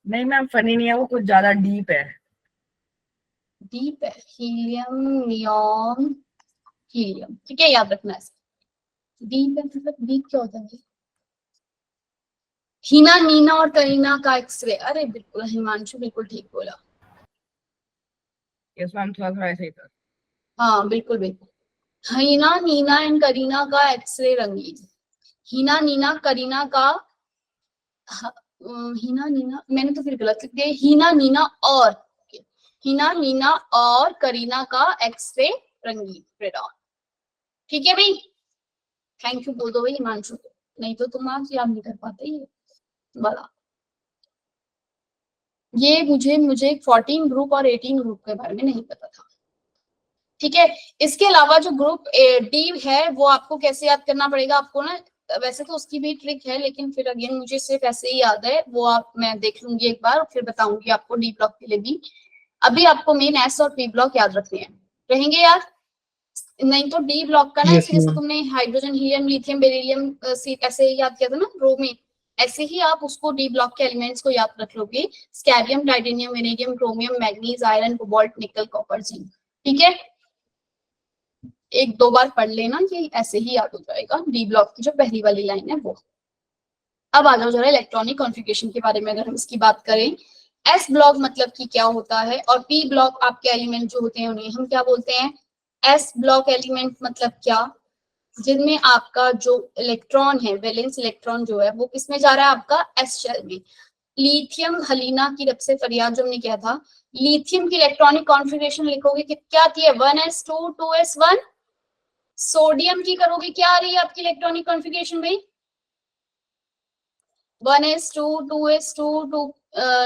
नहीं मैम, फनी नहीं है वो, कुछ ज्यादा डीप है। डीप है, हीलियम, नियॉन, हीलियम, ठीक है, याद रखना है। डीप है मतलब डीप क्या होता है? हीना, नीना और करीना का एक्सरे, अरे बिल्कुल हिमांशु बिल्कुल ठीक बोला, यस मैम, थोड़ा थोड़ा ऐसा ही था। हाँ बिल्कुल बिल्कुल। हीना, नीना एंड करीना का एक्सरे रंगीन, हीना, नीना, करीना का, हीना, नीना, मैंने तो फिर गलत लिख दिया, हीना, नीना और, हीना, नीना और करीना का एक्सरे रंगीन रेडॉन, ठीक है भाई। थैंक यू बोल दो भाई हिमांशु को, नहीं तो तुम आज याद नहीं कर पाते ये बड़ा। ये मुझे 14 ग्रुप और 18 ग्रुप के बारे में नहीं पता था, ठीक है। इसके अलावा जो ग्रुप डी है वो आपको कैसे याद करना पड़ेगा, आपको ना वैसे तो उसकी भी ट्रिक है, लेकिन फिर अगेन मुझे सिर्फ ऐसे ही याद है, वो आप मैं देख लूंगी एक बार और फिर बताऊंगी आपको डी ब्लॉक के लिए भी। अभी आपको मेन एस और पी ब्लॉक याद रखने हैं, रहेंगे यार? नहीं तो डी ब्लॉक का ना, Yes, ऐसे जैसे ma'am. तुमने हाइड्रोजन, हीलियम, लिथियम, बेरिलियम ऐसे ही याद किया था ना ब्रोमीन, ऐसे ही आप उसको डी ब्लॉक के एलिमेंट्स को याद रख लोगे। Scandium, titanium, vanadium, chromium, manganese, iron, cobalt, nickel, copper, zinc. ठीक है, एक दो बार पढ़ लेना, ये ऐसे ही याद हो जाएगा। डी ब्लॉक की जो पहली वाली लाइन है वो। अब आ जाओ जरा इलेक्ट्रॉनिक कॉन्फ़िगरेशन के बारे में अगर हम इसकी बात करें। एस ब्लॉक मतलब कि क्या होता है, और पी ब्लॉक आपके एलिमेंट जो होते हैं उन्हें हम क्या बोलते हैं? एस ब्लॉक एलिमेंट मतलब क्या? जिनमें आपका जो इलेक्ट्रॉन है, वैलेंस इलेक्ट्रॉन जो है वो किसमें जा रहा है? आपका एस शेल में। लिथियम हलीना की रब से फरियाद जो हमने किया था, लिथियम की इलेक्ट्रॉनिक कॉन्फ़िगरेशन लिखोगे कि क्या आती है? 1s2 2s1। सोडियम की करोगे क्या आ रही है आपकी इलेक्ट्रॉनिक कॉन्फ़िगरेशन में? 1s2 2s2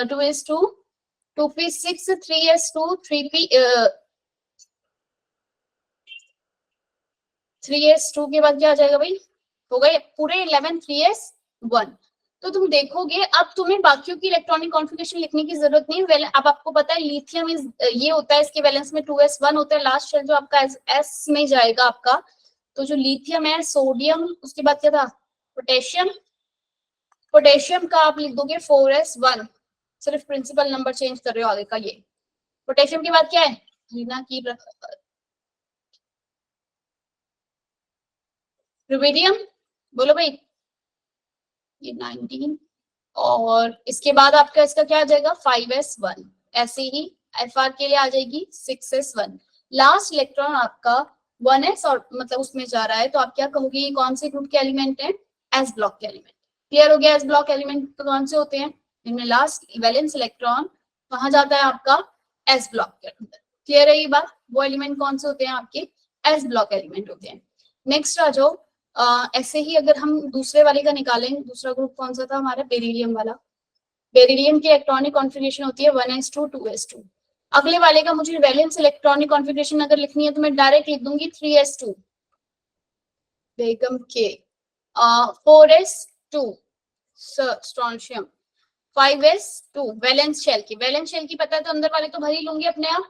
2s2 2p6 3s2 3s2 के बाद क्या आ जाएगा भाई? हो गए पूरे 11 3s1। तो तुम देखोगे अब तुम्हें बाकियों की इलेक्ट्रॉनिक कॉन्फ़िगरेशन लिखने की जरूरत नहीं। अब आपको पता है लिथियम ये होता है, इसके वैलेंस में 2s1 होता है, लास्ट शेल जो आपका एस में जाएगा आपका। तो जो लिथियम है, सोडियम, उसके बाद क्या था? पोटेशियम। पोटेशियम का आप लिख दोगे 4s1, सिर्फ प्रिंसिपल नंबर चेंज कर रहे हो आगे का। ये पोटेशियम के बाद क्या है? हीना की रुबिडियम, बोलो भाई, ये 19। और इसके बाद आपका इसका क्या आ जाएगा? 5s1। ऐसे ही Fr के लिए आ जाएगी 6s1। लास्ट इलेक्ट्रॉन आपका 1s और मतलब उसमें जा रहा है, तो आप क्या कहोगे? ये कौन से ग्रुप के एलिमेंट है? एस ब्लॉक के एलिमेंट। क्लियर हो गया? एस ब्लॉक एलिमेंट तो कौन से होते हैं? इनमें लास्ट वैलेंस इलेक्ट्रॉन कहाँ जाता है? आपका एस ब्लॉक के अंदर। क्लियर है ये बात? वो एलिमेंट कौन से होते हैं? आपके एस ब्लॉक एलिमेंट होते हैं। नेक्स्ट आ जाओ। ऐसे ही अगर हम दूसरे वाले का निकालें, दूसरा ग्रुप कौन सा था हमारा? बेरिलियम वाला। बेरिलियम की इलेक्ट्रॉनिक कॉन्फ़िगरेशन होती है 1s2 2s2। अगले वाले का मुझे वैलेंस इलेक्ट्रॉनिक कॉन्फ़िगरेशन अगर लिखनी है तो मैं डायरेक्ट लिख दूंगी 3s2 बेगम के, 4s2 strontium, 5s2 valence shell की। वैलेंस शेल की पता है तो अंदर वाले तो भर ही लूंगी अपने आप,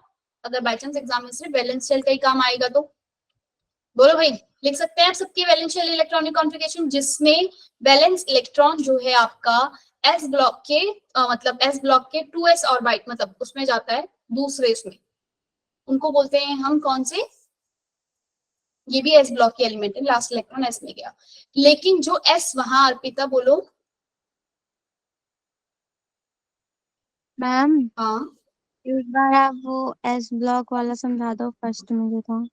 अगर बाई चांस एग्जाम में सिर्फ वैलेंस शेल का ही काम आएगा तो। बोलो भाई, लिख सकते हैं आप सबकी वैलेंस शेल इलेक्ट्रॉनिक कॉन्फ़िगरेशन, जिसमें वैलेंस इलेक्ट्रॉन जो है आपका एस ब्लॉक के मतलब एस ब्लॉक के 2s ऑर्बिट मतलब उसमें जाता है दूसरे इसमें, उनको बोलते हैं हम कौन से? ये भी एस ब्लॉक के एलिमेंट है, लास्ट इलेक्ट्रॉन एस में गया। लेकिन जो एस वहां, अर्पिता बोलो। मैम हाँ, एक बार आप वो एस ब्लॉक वाला समझा दो, फर्स्ट में जो था।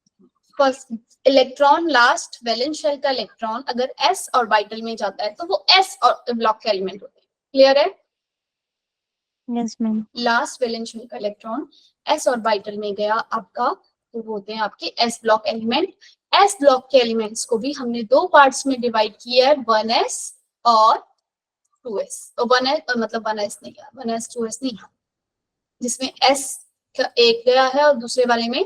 First electron, last valence shell का इलेक्ट्रॉन अगर एस ऑर्बिटल में जाता है तो वो एस ब्लॉक के एलिमेंट होते हैं। क्लियर है? Yes ma'am. Last valence shell का इलेक्ट्रॉन एस ऑर्बिटल में गया आपका, तो वो होते हैं आपके s block element. S block के एलिमेंट्स को भी हमने दो पार्ट्स में डिवाइड किया है, 1s और 2s। तो 1s मतलब 1s नहीं, 1s 2s नहीं, जिसमें s का एक गया है और दूसरे वाले में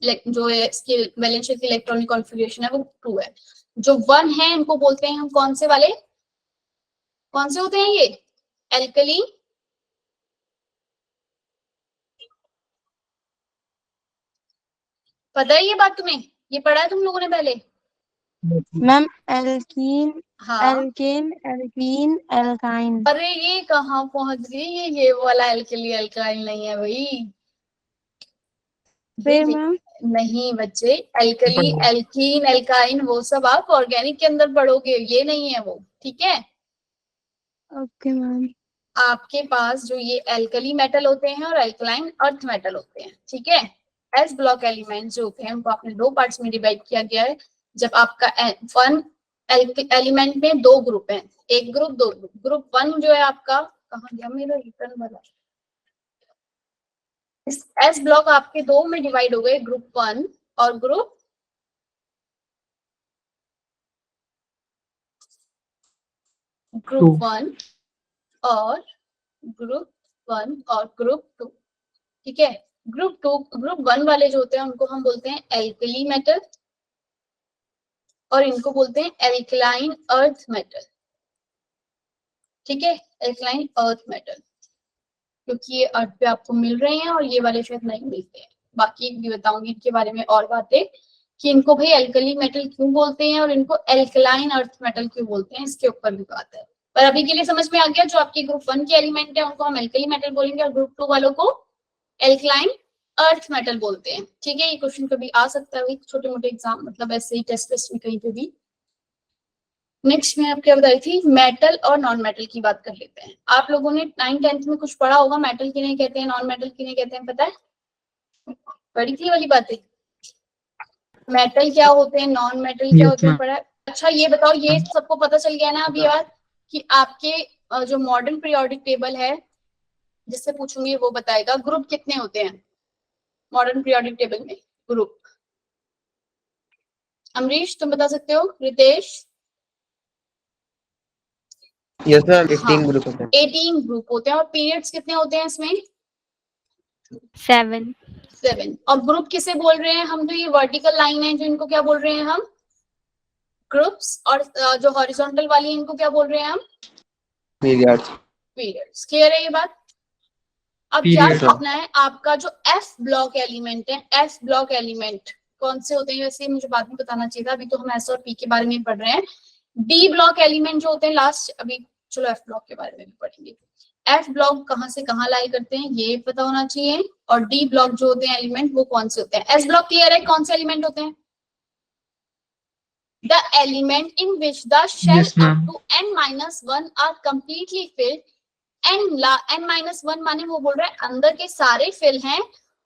जो इसकी वैलेंस शेल की इलेक्ट्रॉनिक कॉन्फ़िगरेशन है वो 2 है। जो 1 है इनको बोलते हैं हम कौन से वाले? कौन से होते हैं ये? एल्कली, पता है ये बात तुम्हें? ये पढ़ा है तुम लोगों ने पहले? मैम एल्कीन, हाँ। Alkane, alkene, alkyne. अरे ये कहाँ पहुंच गई? ये वाला एल्कली अल्काइल नहीं है भाई। फिर मैम नहीं बच्चे, एल्कली, एल्कीन, एल्काइन वो सब आप ऑर्गेनिक के अंदर पढ़ोगे, ये नहीं है वो। ठीक है? Okay ma'am. आपके पास जो ये एल्कली मेटल होते हैं और एल्कलाइन अर्थ मेटल होते हैं। ठीक है? एस ब्लॉक एलिमेंट्स जो होते हैं उनको आपने दो पार्ट्स में डिवाइड किया गया है। जब आपका वन एलिमेंट में दो ग्रुप हैं, एक ग्रुप दो ग्रुप, ग्रुप 1 जो है आपका, कहाँ गया मेरा रिटर्न वाला? इस एस ब्लॉक आपके दो में डिवाइड हो गए, ग्रुप 1 और ग्रुप Two. 1 और ग्रुप 1 और ग्रुप 2। ठीक है? ग्रुप 1 वाले जो होते हैं उनको हम बोलते हैं एल्कली मेटल, और इनको बोलते हैं एल्कलाइन अर्थ मेटल। ठीक है, एल्कलाइन अर्थ मेटल, क्योंकि ये अर्थ पे आपको मिल रहे हैं और ये वाले शायद नहीं मिलते हैं। बाकी भी बताऊंगी इनके बारे में और बातें कि इनको भाई एल्कली मेटल क्यों बोलते हैं और इनको एल्कलाइन अर्थ मेटल क्यों बोलते हैं, इसके ऊपर भी बात है। पर अभी के लिए समझ में आ गया, जो आपके ग्रुप 1 के एलिमेंट है उनको हम एल्कली मेटल बोलेंगे और ग्रुप 2 वालों को एल्कलाइन अर्थ मेटल बोलते हैं। ठीक है, ये क्वेश्चन कभी आ सकता है छोटे मोटे एग्जाम, मतलब ऐसे ही टेस्ट में कहीं पे भी। नेक्स्ट मैं आपको बता रही थी मेटल और नॉन मेटल की बात कर लेते हैं। आप लोगों ने 9th-10th में कुछ पढ़ा होगा, मेटल किन्हें कहते हैं, नॉन मेटल किन्हें कहते हैं, पता है? पढ़ी थी वाली बातें, मेटल क्या होते हैं, नॉन मेटल क्या होते हैं, पढ़ा है? अच्छा ये बताओ, ये सबको पता चल गया ना अभी बात कि आपके जो मॉडर्न पीरियोडिक टेबल है, जिससे पूछूंगी वो बताएगा ग्रुप कितने होते हैं मॉडर्न पीरियोडिक टेबल में, ग्रुप। अमरीश तुम बता सकते हो, रितेश? यस मैम 18 ग्रुप होते हैं। 18 ग्रुप होते हैं। और पीरियड्स कितने होते हैं इसमें? 7। और ग्रुप किसे बोल रहे हैं हम? जो ये वर्टिकल लाइन है जो इनको क्या बोल रहे हैं हम? ग्रुप्स। और जो हॉरिजॉन्टल वाली है इनको क्या बोल रहे हैं हम? पीरियड्स। क्लियर है ये बात? अब क्या देखना है, आपका जो एफ ब्लॉक एलिमेंट है, एफ ब्लॉक एलिमेंट कौन से होते हैं? वैसे मुझे बाद में बताना चाहिए था, अभी तो हम एस और पी के बारे में पढ़ रहे हैं। डी ब्लॉक एलिमेंट जो होते हैं लास्ट, अभी चलो एफ ब्लॉक के बारे में भी पढ़ेंगे। एफ ब्लॉक कहाँ से कहाँ लाई करते हैं ये पता होना चाहिए, और डी ब्लॉक जो होते हैं एलिमेंट वो कौन से होते हैं। एस ब्लॉक क्लियर है, कौन से एलिमेंट होते हैं? The element in which the shell up to n-1 are completely filled. n-1 माने वो बोल रहा है अंदर के सारे फिल हैं,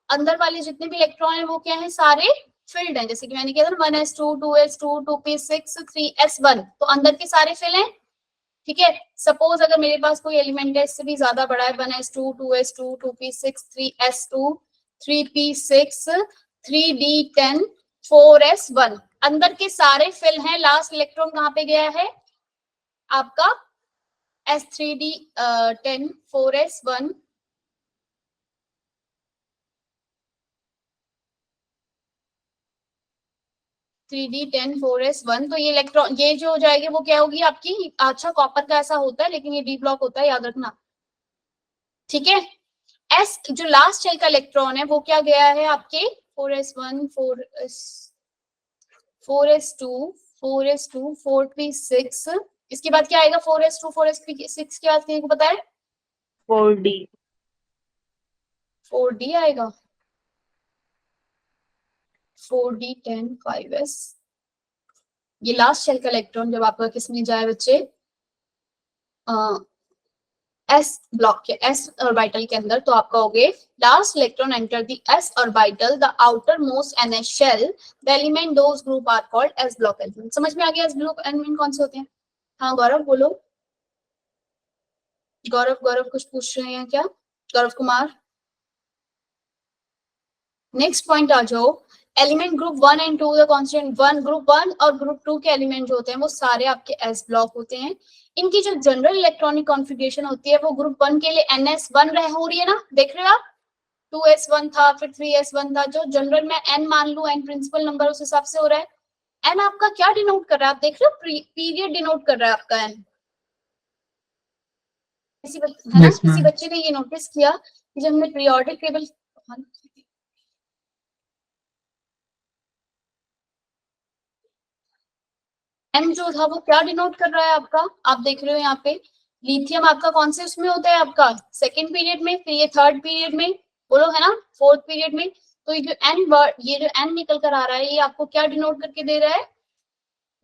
अंदर वाले जितने भी इलेक्ट्रॉन हैं वो क्या है, सारे फिल्ड हैं। जैसे कि मैंने कहा था 1s2 2s2 2p6 3s1, तो अंदर के सारे फिल हैं। ठीक है, सपोज अगर मेरे पास कोई एलिमेंट है इससे भी ज्यादा बड़ा है, 1s2 2s2 2p6 3s2 3p6 3d10 4s1, अंदर के सारे फिल हैं। लास्ट इलेक्ट्रॉन कहाँ पे गया है आपका? s3d10 4s1 3d10 4s1। तो ये इलेक्ट्रॉन, ये जो हो जाएगी वो क्या होगी आपकी? अच्छा कॉपर का ऐसा होता है लेकिन ये डी ब्लॉक होता है, याद रखना। ठीक है, एस जो लास्ट शेल का इलेक्ट्रॉन है वो क्या गया है आपके? 4s1 4s2 4s2 4p6। इसके बाद क्या आएगा? 4s2 4s6 के बाद किसी को पता है? 4d आएगा, 4d10 5s। ये लास्ट शेल का इलेक्ट्रॉन जब आपका किस में जाए बच्चे? एस ब्लॉक के एस ऑर्बिटल के अंदर, तो आपका हो गए last electron enter the s orbital the outermost n s shell the element those group are called s block element. समझ में आ गया एस ब्लॉक एलिमेंट कौन से होते हैं? हाँ गौरव बोलो। गौरव कुछ पूछ रहे हैं क्या? गौरव कुमार नेक्स्ट पॉइंट आ जाओ। Element group 1 and 2 the constant 1, group 1 और ग्रुप 2 के एलिमेंट जो होते हैं वो सारे आपके एस ब्लॉक होते हैं। इनकी जो जनरल इलेक्ट्रॉनिक कॉन्फ़िगरेशन होती है वो ग्रुप 1 के लिए ns1 हो रही है ना, देख रहे हो आप? 2s1 था, फिर 3s1 था। जो जनरल में n मान लू, n प्रिंसिपल नंबर उस हिसाब से हो रहा है। n आपका क्या डिनोट कर रहा है आप देख रहे हो? पीरियड डिनोट कर रहा है आपका n। किसी बच्चे ने ये नोटिस किया कि जब हमने पीरियोडिक टेबल, एन जो था वो क्या डिनोट कर रहा है आपका? आप देख रहे हो यहाँ पे लिथियम आपका कौन से उसमें होता है आपका? सेकंड पीरियड में, फिर ये थर्ड पीरियड में, बोलो है ना, फोर्थ पीरियड में। तो ये जो एन वर्ड, ये जो एन निकल कर आ रहा है ये आपको क्या डिनोट करके दे रहा है?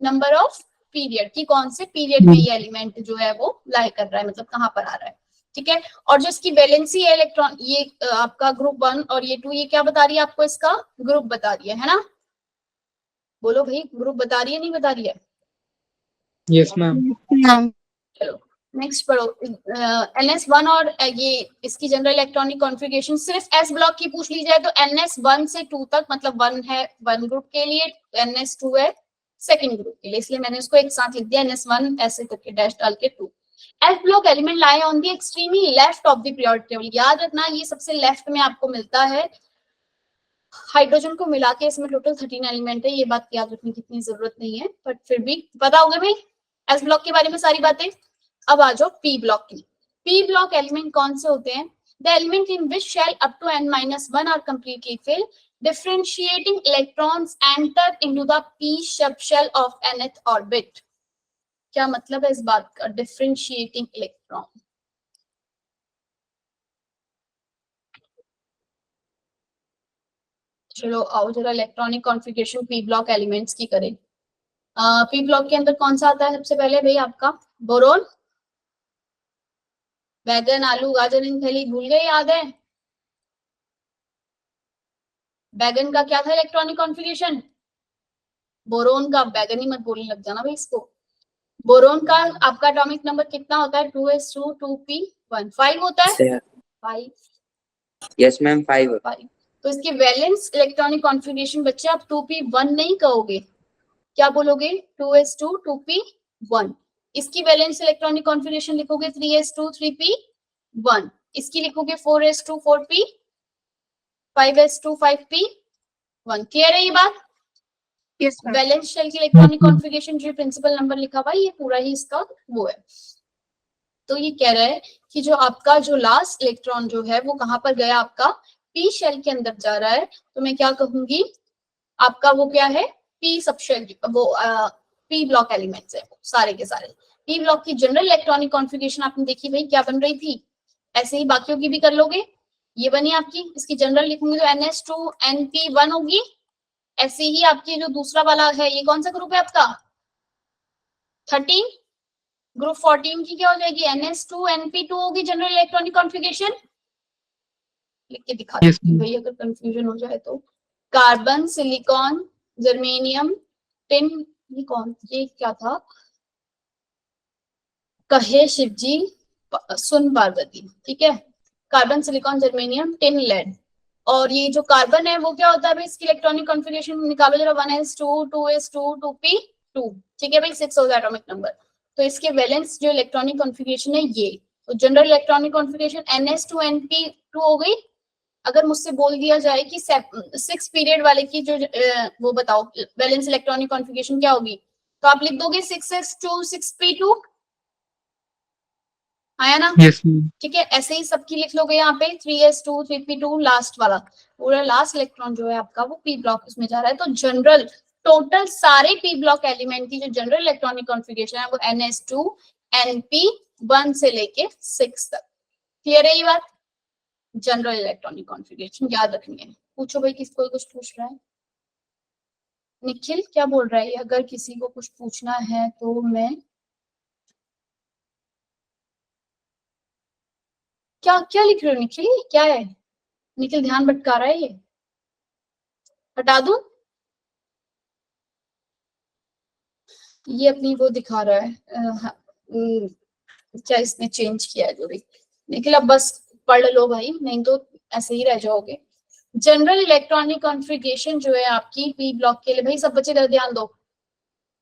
नंबर ऑफ पीरियड की कौन से पीरियड में ये एलिमेंट जो है वो लाई कर रहा है, मतलब कहाँ पर आ रहा है। ठीक है, और जो इसकी वैलेंसी है इलेक्ट्रॉन, ये आपका ग्रुप 1 और ये 2, ये क्या बता रही है आपको? इसका ग्रुप बता रही है ना? बोलो भाई, ग्रुप बता रही है नहीं बता रही है? Yes ma'am. चलो नेक्स्ट पढ़ो। ns1 और ये इसकी जनरल इलेक्ट्रॉनिक कॉन्फ़िगरेशन सिर्फ s ब्लॉक की पूछ ली जाए तो ns1 से 2 तक, मतलब 1 है 1 ग्रुप के लिए, ns2 है सेकंड ग्रुप के लिए, इसलिए मैंने उसको एक साथ लिख दिया ns1 ऐसे करके डैश डाल के 2। s block element lie on the extremely left of the periodic table. याद रखना ये सबसे लेफ्ट में आपको मिलता है। हाइड्रोजन को मिला के इसमें टोटल 13 एलिमेंट है, ये बात याद रखने की इतनी जरूरत नहीं है, बट फिर भी पता होगा भाई एस ब्लॉक के बारे में सारी बातें। अब आ जाओ पी ब्लॉक की। पी ब्लॉक एलिमेंट कौन से होते हैं? The element in which shell up to n-1 are completely fill, differentiating electrons enter into the p subshell of nth orbit। क्या मतलब है इस बात का, differentiating electron? चलो आओ जरा electronic configuration P block elements की करें। पी ब्लॉक के अंदर कौन सा आता है सबसे पहले भाई? आपका बोरोन, बैगन, आलू, गाजर, मूंगफली, भूल गए? याद है बैगन का क्या था इलेक्ट्रॉनिक कॉन्फ़िगरेशन? बोरोन का, बैगन ही मत बोलने लग जाना भाई इसको। बोरोन का आपका एटॉमिक नंबर कितना होता है? 2s2 2p1 5 होता है। 5 यस मैम 5। तो इसकी वैलेंस इलेक्ट्रॉनिक कॉन्फ़िगरेशन बच्चे आप 2p1 नहीं कहोगे, क्या बोलोगे? 2s2 2p1। इसकी वैलेंस इलेक्ट्रॉनिक कॉन्फ़िगरेशन लिखोगे 3s2 3p1। इसकी लिखोगे 4s2 4p, 5s2 5p1। Clear है ये बात? Yes, ma'am. वैलेंस शेल की इलेक्ट्रॉनिक कॉन्फ़िगरेशन जो प्रिंसिपल नंबर लिखा हुआ है ये पूरा ही इसका वो है। तो ये कह रहा है कि जो आपका जो लास्ट इलेक्ट्रॉन जो है वो कहां पर गया? आपका पी शेल के अंदर जा रहा है। तो मैं क्या कहूंगी, आपका वो क्या है? पी सबशेल, वो पी ब्लॉक एलिमेंट्स है सारे के सारे। पी ब्लॉक की जनरल इलेक्ट्रॉनिक कॉन्फ़िगरेशन आपने देखी भाई क्या बन रही थी, ऐसे ही बाकियों की भी कर लोगे। ये बनी आपकी, इसकी जनरल लिखूंगी तो NS2 NP1 होगी। ऐसे ही आपकी जो दूसरा वाला है, ये कौन सा ग्रुप है आपका? 13। ग्रुप 14 की क्या हो जाएगी? NS2 NP2 होगी जनरल इलेक्ट्रॉनिक कॉन्फ़िगरेशन। लिख के दिखा Yes, देती हूँ भाई अगर कंफ्यूजन हो जाए तो। कार्बन, सिलिकॉन, जर्मेनियम, टिन, ये क्या था? कहे शिवजी सुन पार्वती, ठीक है। Carbon, silicon, germanium, tin, lead. और ये जो कार्बन है वो क्या होता है भाई? इसकी इलेक्ट्रॉनिक कॉन्फ़िगरेशन निकालो जरा। 1s2 2s2 2p2, ठीक है भाई, 6 हो गया एटॉमिक नंबर। तो इसके वैलेंस जो इलेक्ट्रॉनिक कॉन्फ़िगरेशन है ये, तो general electronic configuration NS2 NP2 हो गई। अगर मुझसे बोल दिया जाए कि 6 पीरियड वाले की जो वो बताओ वैलेंस इलेक्ट्रॉनिक कॉन्फ़िगरेशन क्या होगी, तो आप लिख दोगे 6s2 6p2, आया ना? yes, ma'am. ठीक है, ऐसे ही सबकी लिख लोगे यहाँ पे 3s2 3p2 लास्ट वाला। पूरा लास्ट इलेक्ट्रॉन जो है आपका वो पी ब्लॉक उसमें जा रहा है। तो जनरल टोटल सारे पी ब्लॉक एलिमेंट की जो जनरल इलेक्ट्रॉनिक कॉन्फ़िगरेशन है वो NS2 NP1 से लेके 6 तक। क्लियर है ये बात? जनरल इलेक्ट्रॉनिक कॉन्फ़िगरेशन याद रखनी है। पूछो भाई, किसको कुछ पूछ रहा है? निखिल क्या बोल रहा है? अगर किसी को कुछ पूछना है तो मैं क्या क्या लिख रहे हो निखिल? क्या है? निखिल ध्यान भटका रहा है, ये हटा दूं? ये अपनी वो दिखा रहा है क्या इसने चेंज किया है जो भी। निखिल अब बस पढ़ लो भाई, नहीं तो ऐसे ही रह जाओगे। जनरल इलेक्ट्रॉनिक कॉन्फ़िगरेशन जो है आपकी पी ब्लॉक के लिए, भाई सब बच्चे ध्यान दो।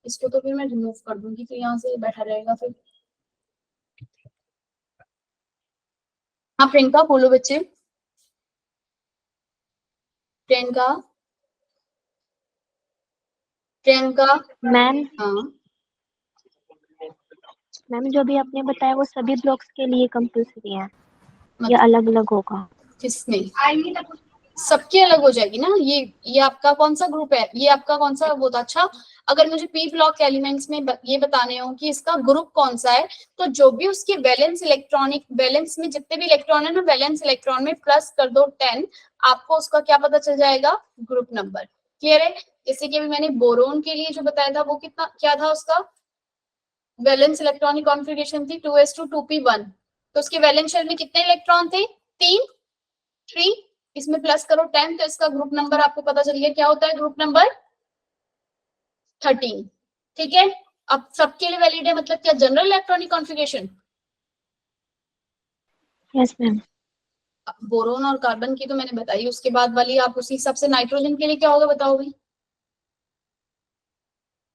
इसको तो फिर मैं रिमूव कर दूंगी, फिर यहाँ से बैठा रहेगा फिर। हाँ प्रियंका बोलो बच्चे। प्रियंका, प्रियंका। मैम हाँ मैम जो भी आपने बताया वो सभी ब्लॉक्स के लिए कंपल्सरी है या मतलब अलग अलग होगा? किसने? सबकी अलग हो जाएगी ना। ये आपका कौन सा ग्रुप है? ये आपका कौन सा वो था? अच्छा, अगर मुझे पी ब्लॉक एलिमेंट्स में ये बताने हो कि इसका ग्रुप कौन सा है, तो जो भी उसके वैलेंस इलेक्ट्रॉनिक, वैलेंस में जितने भी इलेक्ट्रॉन है ना, वैलेंस इलेक्ट्रॉन में प्लस कर दो 10, आपको उसका क्या पता चल जाएगा? Group number. क्लियर है? जैसे कि अभी मैंने बोरोन के लिए जो बताया था वो कितना क्या था, उसका वैलेंस इलेक्ट्रॉनिक कॉन्फ़िगरेशन थी 2s2 2p1। तो उसके वैलेंस शेल में कितने इलेक्ट्रॉन थे? 3। इसमें प्लस करो 10, तो इसका ग्रुप नंबर आपको पता चल गया क्या होता है? Group number 13। ठीक है, अब सबके लिए वैलिड है, मतलब क्या general electronic configuration? Yes ma'am. Boron और कार्बन की तो मैंने बताई, उसके बाद वाली आप उसी हिसाब से। नाइट्रोजन के लिए क्या होगा बताओ भाई?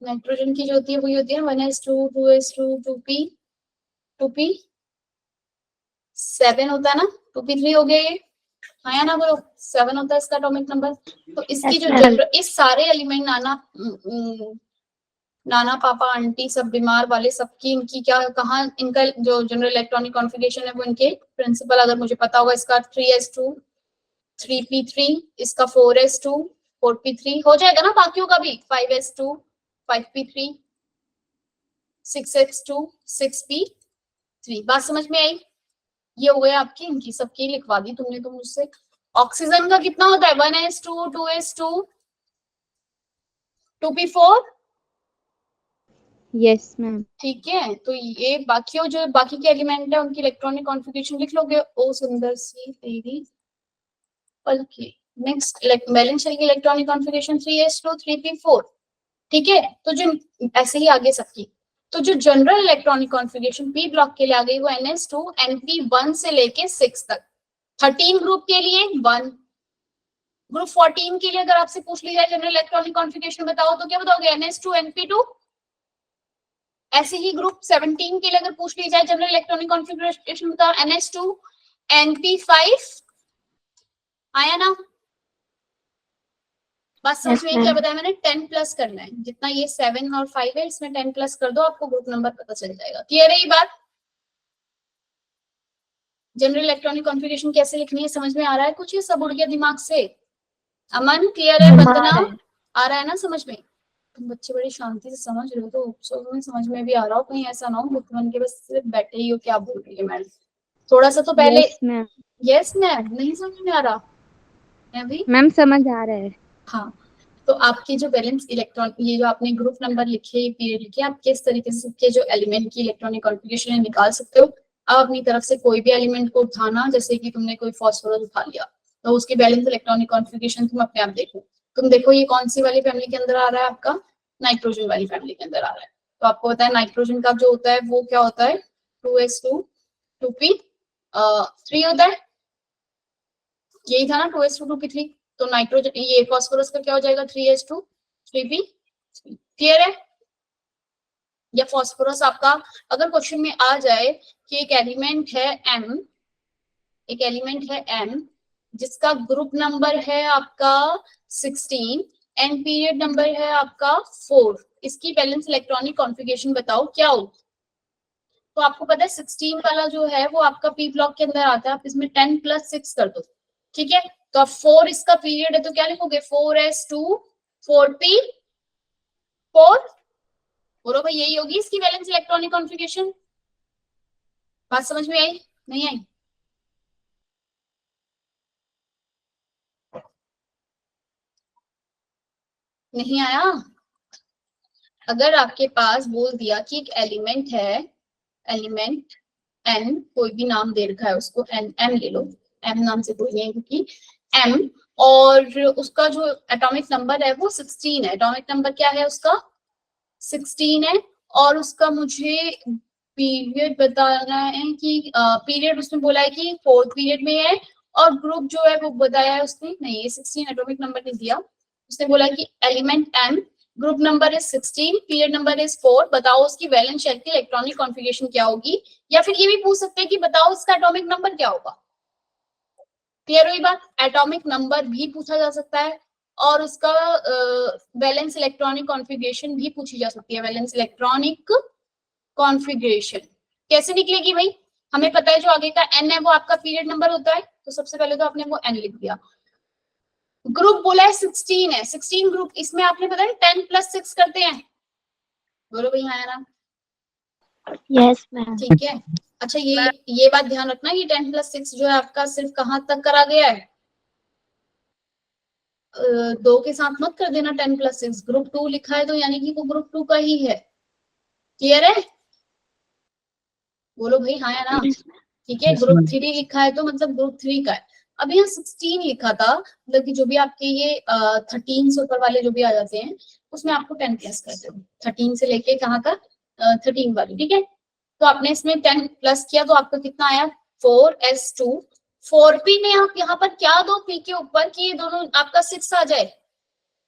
नाइट्रोजन की जो होती है वही होती है 1s2 2s2 2p7 होता है ना, 2p3 हो गया ये। आया ना, बोलो 7 होता है इसका एटॉमिक नंबर। तो इसकी Yes, जो ma'am. जनरल, इस सारे एलिमेंट नाना पापा आंटी सब बीमार वाले सबकी, इनकी क्या, कहाँ इनका जो जनरल इलेक्ट्रॉनिक कॉन्फ़िगरेशन है वो इनके प्रिंसिपल अगर मुझे पता होगा, इसका 3s2 3p3, इसका 4s2 4p3 हो जाएगा ना, बाकियों का भी 5s2 5p3 6s2 6p3। बात समझ में आई? ये हो गया आपकी, इनकी सबकी लिखवा दी तुमने तो मुझसे। ऑक्सीजन का कितना होता है? 1s2 2s2 2p4। Yes, ma'am. ठीक है, तो ये बाकी जो बाकी के एलिमेंट है उनकी इलेक्ट्रॉनिक कॉन्फ़िगरेशन लिख लोगे। ओ सुंदर सी तेरी पल की। नेक्स्ट वैलेंस शेल की इलेक्ट्रॉनिक कॉन्फ़िगरेशन 3s2 3p4। ठीक है, तो जो ऐसे ही आगे सबकी, तो जो general electronic configuration P block के लिए आ गई वो ns2 np1 से लेके 6 तक। 13 ग्रुप के लिए 1, ग्रुप 14 के लिए अगर आपसे पूछ लिया जाए जनरल इलेक्ट्रॉनिक कॉन्फ़िगरेशन बताओ तो क्या बताओगे? ns2 np2। ऐसे ही ग्रुप 17 के लिए अगर पूछ ली जाए जनरल इलेक्ट्रॉनिक कॉन्फ़िगरेशन बताओ ns2 np5। आया ना? बस समझ Yes, में क्या ma'am. बताया मैंने? 10 प्लस करना है, जितना ये 7 और 5 है इसमें 10 प्लस कर दो, आपको ग्रुप नंबर पता चल जाएगा। क्लियर है ये बात? जनरल इलेक्ट्रॉनिक कॉन्फ़िगरेशन कैसे लिखनी है समझ में आ रहा है कुछ? ये सब उड़ गया दिमाग से? अमन क्लियर है? वंदना आ रहा है ना समझ में? तुम बच्चे बड़ी शांति से समझ रहे हो, तो तुम्हें समझ में भी आ रहा हो, कहीं ऐसा ना हो बुक बन के बस सिर्फ बैठे ही हो क्या बोल रही है मैडम। थोड़ा सा तो पहले Yes, ma'am. यस मैम, नहीं समझ में आ रहा है भी? मैम समझ आ रहा है। हाँ, तो आपके जो बैलेंस इलेक्ट्रॉन, ये जो आपने ग्रुप नंबर लिखे, पीरियड लिखे, आप किस तरीके से के जो एलिमेंट की इलेक्ट्रॉनिक कॉन्फ़िगरेशन है निकाल सकते हो। आप अपनी तरफ से कोई भी एलिमेंट को उठाना, जैसे कि तुमने कोई फास्फोरस उठा लिया तो उसकी बैलेंस इलेक्ट्रॉनिक कॉन्फ़िगरेशन तुम अपने आप देखो। तुम देखो ये कौन सी वाली फैमिली के अंदर आ रहा है? आपका नाइट्रोजन वाली फैमिली के अंदर आ रहा है। तो आपको पता है नाइट्रोजन का जो होता है वो क्या होता है? 2s2 2p3 होता है। यही था ना 2s2 2p3। तो नाइट्रोजन, ये फास्फोरस का क्या हो जाएगा? 3s2 3p। क्लियर है? या फास्फोरस आपका अगर क्वेश्चन में आ जाए कि एक एलिमेंट है m, एक एलिमेंट है m जिसका ग्रुप नंबर है आपका 16 एंड पीरियड नंबर है आपका 4, इसकी बैलेंस इलेक्ट्रॉनिक कॉन्फ़िगरेशन बताओ क्या हो। तो आपको पता है 16 वाला जो है वो आपका पी ब्लॉक के अंदर आता है, आप इसमें 10 प्लस 6 कर दो। ठीक है, तो अब 4 इसका पीरियड है तो क्या लिखोगे? 4s2 4p4। बोलो भाई, यही होगी इसकी बैलेंस इलेक्ट्रॉनिक कॉन्फ़िगरेशन। बात समझ में आई? नहीं आई? नहीं आया? अगर आपके पास बोल दिया कि एक एलिमेंट है, एलिमेंट n, कोई भी नाम दे रखा है उसको, n m ले लो, m नाम से कोई नहीं क्योंकि m, और उसका जो एटॉमिक नंबर है वो 16 है। एटॉमिक नंबर क्या है उसका? 16 है। और उसका मुझे पीरियड बताना है कि पीरियड उसने बोला है कि 4th पीरियड में है, और ग्रुप जो है वो बताया है उसने, नहीं ये 16 एटॉमिक नंबर नहीं दिया, उसने बोला कि element m, group number is 16, period number is 4, बताओ उसकी वैलेंस शेल की इलेक्ट्रॉनिक कॉन्फ़िगरेशन क्या होगी। या फिर ये भी पूछ सकते हैं कि बताओ इसका एटॉमिक नंबर क्या होगा। क्लियर हुई बात? एटॉमिक नंबर भी पूछा जा सकता है और उसका वैलेंस इलेक्ट्रॉनिक कॉन्फ़िगरेशन भी पूछी जा सकती है। वैलेंस इलेक्ट्रॉनिक कॉन्फ़िगरेशन कैसे निकलेगी भाई? हमें पता है जो आगे का n है वो आपका पीरियड नंबर होता है, तो सबसे पहले तो आपने वो n लिख दिया। ग्रुप बोला है 16 है, 16 ग्रुप, इसमें आपने पता है 10 प्लस 6 करते हैं। बोलो भाई हाँ ना? Yes, ma'am. ठीक है, अच्छा ये बात ध्यान रखना, ये 10 प्लस 6 जो है आपका सिर्फ कहाँ तक करा गया है? 2 के साथ मत कर देना 10 प्लस 6, ग्रुप 2 लिखा है तो यानी कि वो ग्रुप 2 का ही है। क्लियर है? बोलो भाई हाँ या ना? ठीक है, Yes, ग्रुप ma'am. 3 लिखा है तो मतलब ग्रुप 3 का है। अब यहाँ 16 लिखा था, मतलब कि जो भी आपके ये 13 से ऊपर वाले जो भी आ जाते हैं उसमें आपको 10 प्लस करते हो, 13 से लेके कहाँ तक? 13 वाली। ठीक है, तो आपने इसमें 10 प्लस किया तो आपका कितना आया? 4s2 4p में आप यहाँ पर क्या दो p के ऊपर कि ये दोनों आपका 6 आ जाए,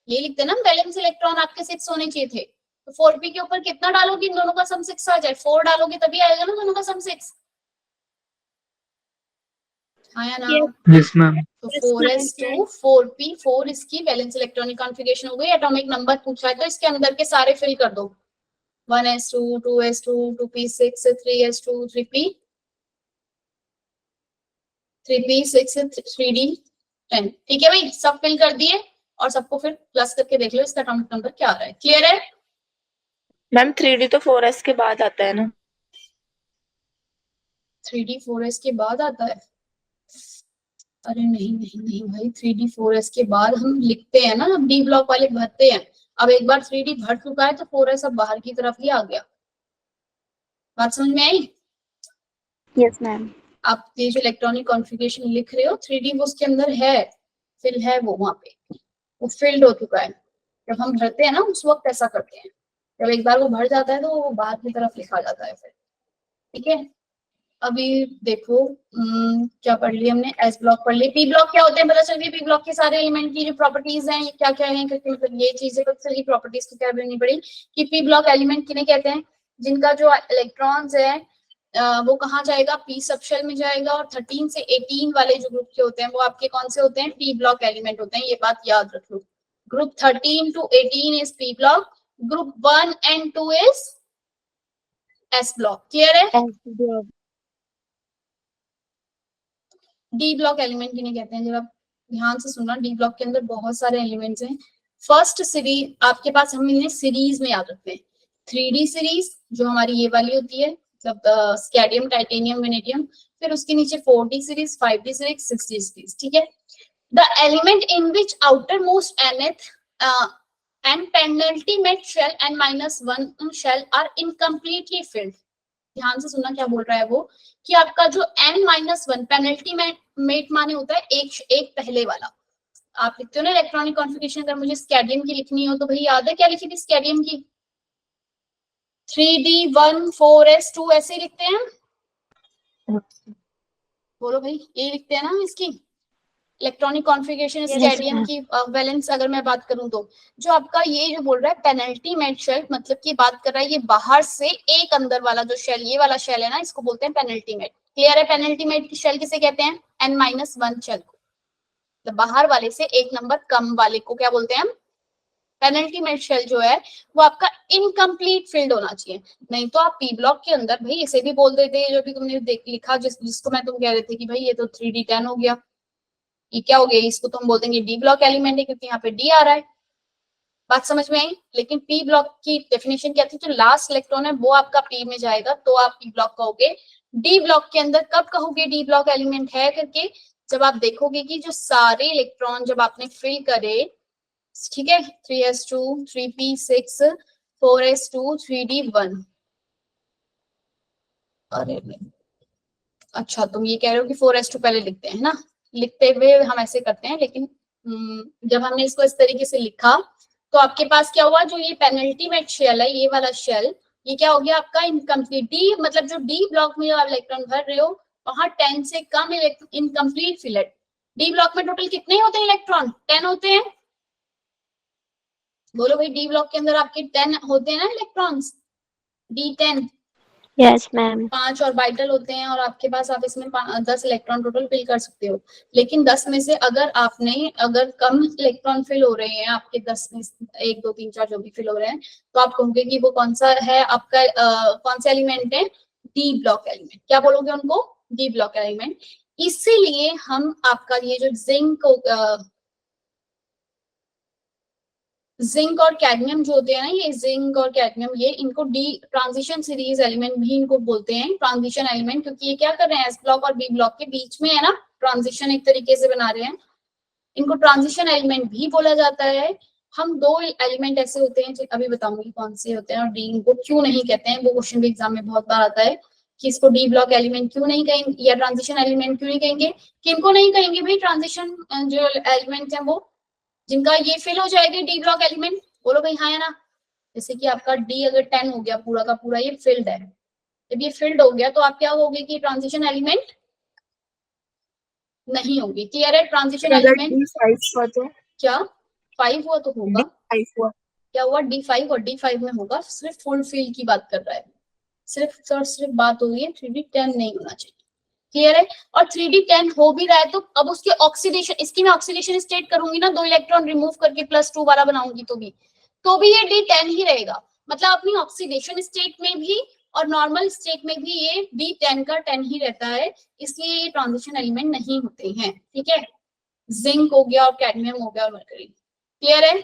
ये लिखते ना बैलेंस इलेक्ट्रॉन आपके 6 होने चाहिए थे, तो 4p के ऊपर कितना डालोगे? इन दोनों का सम 6 आ जाए, 4 डालोगे तभी आएगा ना दोनों का सम 6। हाँ या ना? Yes, ma'am. तो Yes, 4s2 4p 4 इसकी वैलेंस इलेक्ट्रॉनिक कॉन्फ़िगरेशन हो गई। एटॉमिक नंबर पूछा है तो इसके अंदर के सारे फिल कर दो। 1s2 2s2 2p6 3s2 3p 3p6 3d10। ठीक है भाई, सब फिल कर दिए और सबको फिर प्लस करके देख लो इसका एटॉमिक नंबर क्या आ रहा है। क्लियर है? मैम 3D तो 4s के बाद आता है ना? 3d 4s के बाद आता है? अरे नहीं नहीं नहीं भाई, 3d 4s के बाद हम लिखते हैं ना, अब डी ब्लॉक वाले भरते हैं। अब एक बार 3d भर चुका है तो 4s अब बाहर की तरफ ही आ गया। बात समझ में आई? Yes ma'am. आप ये जो इलेक्ट्रॉनिक कॉन्फ़िगरेशन लिख रहे हो 3d वो उसके अंदर है, फिल है वो वहां पे, वो फिल्ड हो चुका है। जब हम भरते हैं ना उस वक्त ऐसा करते हैं, जब एक बार वो भर जाता है तो वो बाहर की तरफ लिखा जाता है फिर। ठीक है, अभी देखो क्या पढ़ लिया हमने? एस ब्लॉक पढ़ लिया। पी ब्लॉक क्या होते हैं पता चल गया? पी ब्लॉक के सारे एलिमेंट की जो प्रॉपर्टीज हैं ये क्या क्या है, क्योंकि मतलब ये चीजें तो चलिए प्रॉपर्टीज तो क्या करनी पड़ी कि पी ब्लॉक एलिमेंट किन्हें कहते हैं? जिनका जो इलेक्ट्रॉन्स है वो कहाँ जाएगा? पी सबशेल में जाएगा। और 13 से 18 वाले जो ग्रुप के होते हैं वो आपके कौन से होते हैं? पी ब्लॉक एलिमेंट होते हैं, ये बात याद रख लो। Group 13 to 18 is P block, group 1 and 2 is S block. Clear है? डी ब्लॉक एलिमेंट किन्हें कहते हैं? जब आप ध्यान से सुनना, डी ब्लॉक के अंदर बहुत सारे एलिमेंट्स हैं। फर्स्ट सीरीज आपके पास, हम इन्हें सीरीज में याद रखते हैं। 3D सीरीज जो हमारी ये वाली होती है, मतलब स्कैडियम टाइटेनियम वेनेडियम, फिर उसके नीचे 4D series 5D series 6D series. ठीक है, the element in which outer most nth and penultimate shell and -1 shell are incompletely filled। ध्यान से सुनना क्या बोल रहा है वो, कि आपका जो n-1 पेनल्टीमेट माने होता है एक पहले वाला। आप लिखते हो ना इलेक्ट्रॉनिक कॉन्फ़िगरेशन, अगर मुझे स्कैडियम की लिखनी हो तो भाई याद है क्या लिखी थी स्कैडियम की? 3d1 4s2 ऐसे ही लिखते हैं। बोलो भाई, ये लिखते हैं ना इसकी इलेक्ट्रॉनिक कॉन्फ़िगरेशन स्कैडियम की वैलेंस। अगर मैं बात करूं तो जो आपका ये जो बोल रहा है पेनल्टीमेट शेल, मतलब की बात कर रहा है ये बाहर से एक अंदर वाला जो शेल, ये वाला शेल है ना, इसको बोलते हैं पेनल्टीमेट। क्लियर है? पेनल्टीमेट शेल किसे कहते हैं? n-1 शेल को, तो बाहर वाले से एक नंबर कम वाले को क्या बोलते हैं हम? पेनल्टीमेट शेल जो है वो आपका इनकम्प्लीट फिल्ड होना चाहिए। नहीं तो आप पी ब्लॉक के अंदर भाई इसे भी बोल देते, जो भी तुमने लिखा जिसको मैं तुम कह रहे थे कि भाई ये तो 3d10 हो गया, ये क्या हो गया, इसको तो हम बोल देंगे डी ब्लॉक एलिमेंट है क्योंकि यहाँ पे डी आ रहा है। बात समझ में आई? लेकिन पी ब्लॉक की डेफिनेशन क्या थी? जो लास्ट इलेक्ट्रॉन है वो आपका पी में जाएगा तो आप पी ब्लॉक कहोगे। डी ब्लॉक के अंदर कब कहोगे डी ब्लॉक एलिमेंट है करके? जब आप देखोगे कि जो सारे इलेक्ट्रॉन जब आपने फिल करे, ठीक है, 3s2 3p6 4s2 3d1। अरे अच्छा, तुम ये कह रहे हो कि 4s2 पहले लिखते हैं ना? लिखते हुए हम ऐसे करते हैं, लेकिन जब हमने इसको इस तरीके से लिखा तो आपके पास क्या हुआ? जो ये पेनल्टीमेट शेल है, ये वाला शेल, ये क्या हो गया आपका? इनकम्प्लीट। डी मतलब जो डी ब्लॉक में आप इलेक्ट्रॉन भर रहे हो वहां 10 से कम इनकम्प्लीट फिलेट। डी ब्लॉक में टोटल कितने होते हैं इलेक्ट्रॉन? 10 होते हैं। बोलो भाई, डी ब्लॉक के अंदर आपके 10 होते हैं ना electrons, D10। Yes ma'am. 5 orbital होते हैं और आपके पास आप इसमें 10 इलेक्ट्रॉन टोटल फिल कर सकते हो। लेकिन 10 में से अगर कम इलेक्ट्रॉन फिल हो रहे हैं आपके 10 में 1 2 3 4 जो भी फिल हो रहे हैं, तो आप कहोगे कि वो कौन सा है आपका, कौन सा एलिमेंट है? D block element. क्या बोलोगे उनको? D block element. इसीलिए हम आपका ये जो जिंक और कैडमियम जो होते हैं ना, ये जिंक और कैडमियम, ये इनको डी ट्रांजिशन सीरीज एलिमेंट भी इनको बोलते हैं, ट्रांजिशन एलिमेंट, क्योंकि ये क्या कर रहे हैं? एस ब्लॉक और बी ब्लॉक के बीच में है ना, ट्रांजिशन एक तरीके से बना रहे हैं। इनको ट्रांजिशन एलिमेंट भी बोला जाता है। हम 2 एलिमेंट ऐसे होते हैं, अभी बताऊंगी कौन से होते हैं और डी इनको क्यों नहीं कहते हैं। वो क्वेश्चन भी एग्जाम में बहुत बार आता है कि इसको डी ब्लॉक एलिमेंट क्यों नहीं कहेंगे या ट्रांजिशन एलिमेंट क्यों नहीं कहेंगे। किनको नहीं कहेंगे भाई? ट्रांजिशन जो एलिमेंट है वो जिनका ये फिल हो जाएगा डी ब्लॉक एलिमेंट। बोलो भाई हाँ या ना? जैसे कि आपका डी अगर 10 हो गया पूरा का पूरा, ये फिल्ड है, जब ये फिल्ड हो गया तो आप क्या होगे कि ट्रांजिशन एलिमेंट नहीं होगी। क्लियर है? ट्रांजिशन एलिमेंट D5 हुआ तो क्या 5 हुआ तो होगा? D5 हुआ, क्या हुआ? D5 और D5 में होगा। सिर्फ फुल फिल की बात कर रहा है, सिर्फ बात हो रही है 3D10 नहीं होना चाहिए। क्लियर है। और 3d10 हो भी रहा है तो अब उसके ऑक्सीडेशन, इसकी मैं ऑक्सीडेशन स्टेट करूंगी ना, 2 इलेक्ट्रॉन रिमूव करके +2 वाला बनाऊंगी तो भी ये D10 ही रहेगा। मतलब अपनी ऑक्सीडेशन स्टेट में भी और नॉर्मल स्टेट में भी ये D10 का 10 ही रहता है, इसलिए ये ट्रांजिशन एलिमेंट नहीं होते हैं। ठीक है, जिंक हो गया और कैडमियम हो गया और मरकरी। क्लियर है,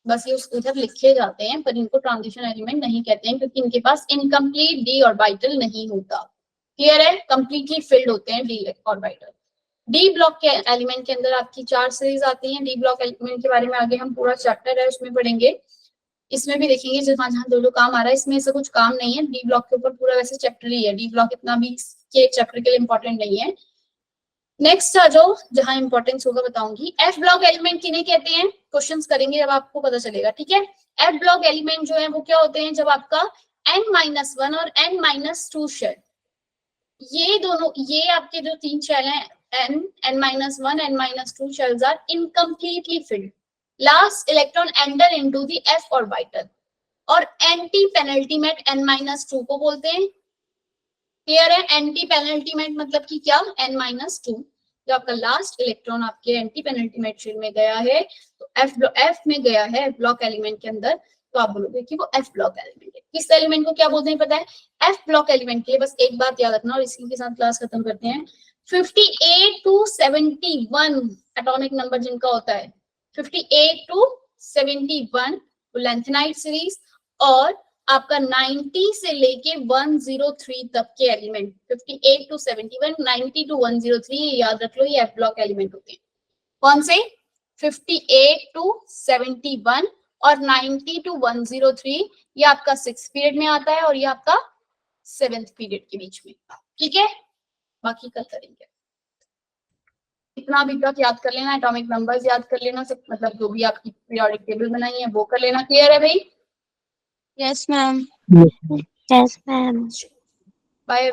बस ये उधर लिखे जाते हैं पर इनको ट्रांजिशन एलिमेंट नहीं कहते हैं क्योंकि इनके पास इनकम्प्लीट डी ऑर्बिटल नहीं होता। क्लियर है, कंप्लीटली फिल्ड होते हैं डी ऑर्बिटल। डी ब्लॉक के एलिमेंट के अंदर आपकी 4 सीरीज आती हैं। डी ब्लॉक एलिमेंट के बारे में आगे हम पूरा चैप्टर है उसमें पढ़ेंगे, इसमें भी देखेंगे जहां जहां दो काम आ रहा है, इसमें ऐसा कुछ काम नहीं है। डी ब्लॉक के ऊपर पूरा वैसे चैप्टर ही है, डी ब्लॉक इतना भी के चैप्टर के लिए इंपॉर्टेंट नहीं है। नेक्स्ट आ जाओ, जहां इंपॉर्टेंस होगा बताऊंगी। एफ ब्लॉक एलिमेंट किन्हें कहते हैं, क्वेश्चंस करेंगे जब आपको पता चलेगा। ठीक है, एफ ब्लॉक एलिमेंट जो है वो क्या होते हैं, जब आपका n-1 और n-2 शेल, ये दोनों, ये आपके जो 3 शेल हैं n-1 n-2 shells are incompletely filled. Last electron enter into the f orbital और एंटी पेनल्टीमेट n-2 को बोलते हैं। क्लियर है, एंटी पेनल्टीमेट मतलब कि क्या, n-2 जो आपका लास्ट इलेक्ट्रॉन आपके एंटी पेनल्टीमेट शेल में गया है तो एफ में गया है ब्लॉक एलिमेंट के अंदर, तो आप बोलोगे कि वो एफ ब्लॉक एलिमेंट है। किस एलिमेंट को क्या बोलते हैं पता है, एफ ब्लॉक एलिमेंट के लिए बस एक बात याद रखना और इसी के साथ क्लास खत्म करते हैं। 58 to 71 एटॉमिक नंबर जिनका होता है, 58 to 71 लेंथेनाइट सीरीज, और आपका 90 से लेके 103 तक के एलिमेंट, 58 to 71, 90 to 103, ये याद रख लो, ये एफ ब्लॉक एलिमेंट होते हैं। कौन से, 58 to 71 और 90 to 103, ये आपका 6th पीरियड में आता है और ये आपका 7th पीरियड के बीच में। ठीक है, बाकी कल करेंगे। इतना भी तक याद कर लेना, एटॉमिक नंबर्स याद कर लेना, सब मतलब जो भी आपकी पीरियोडिक टेबल बनाई है वो कर लेना। क्लियर है भाई? Yes, ma'am. Yes, ma'am. Yes, ma'am. Bye.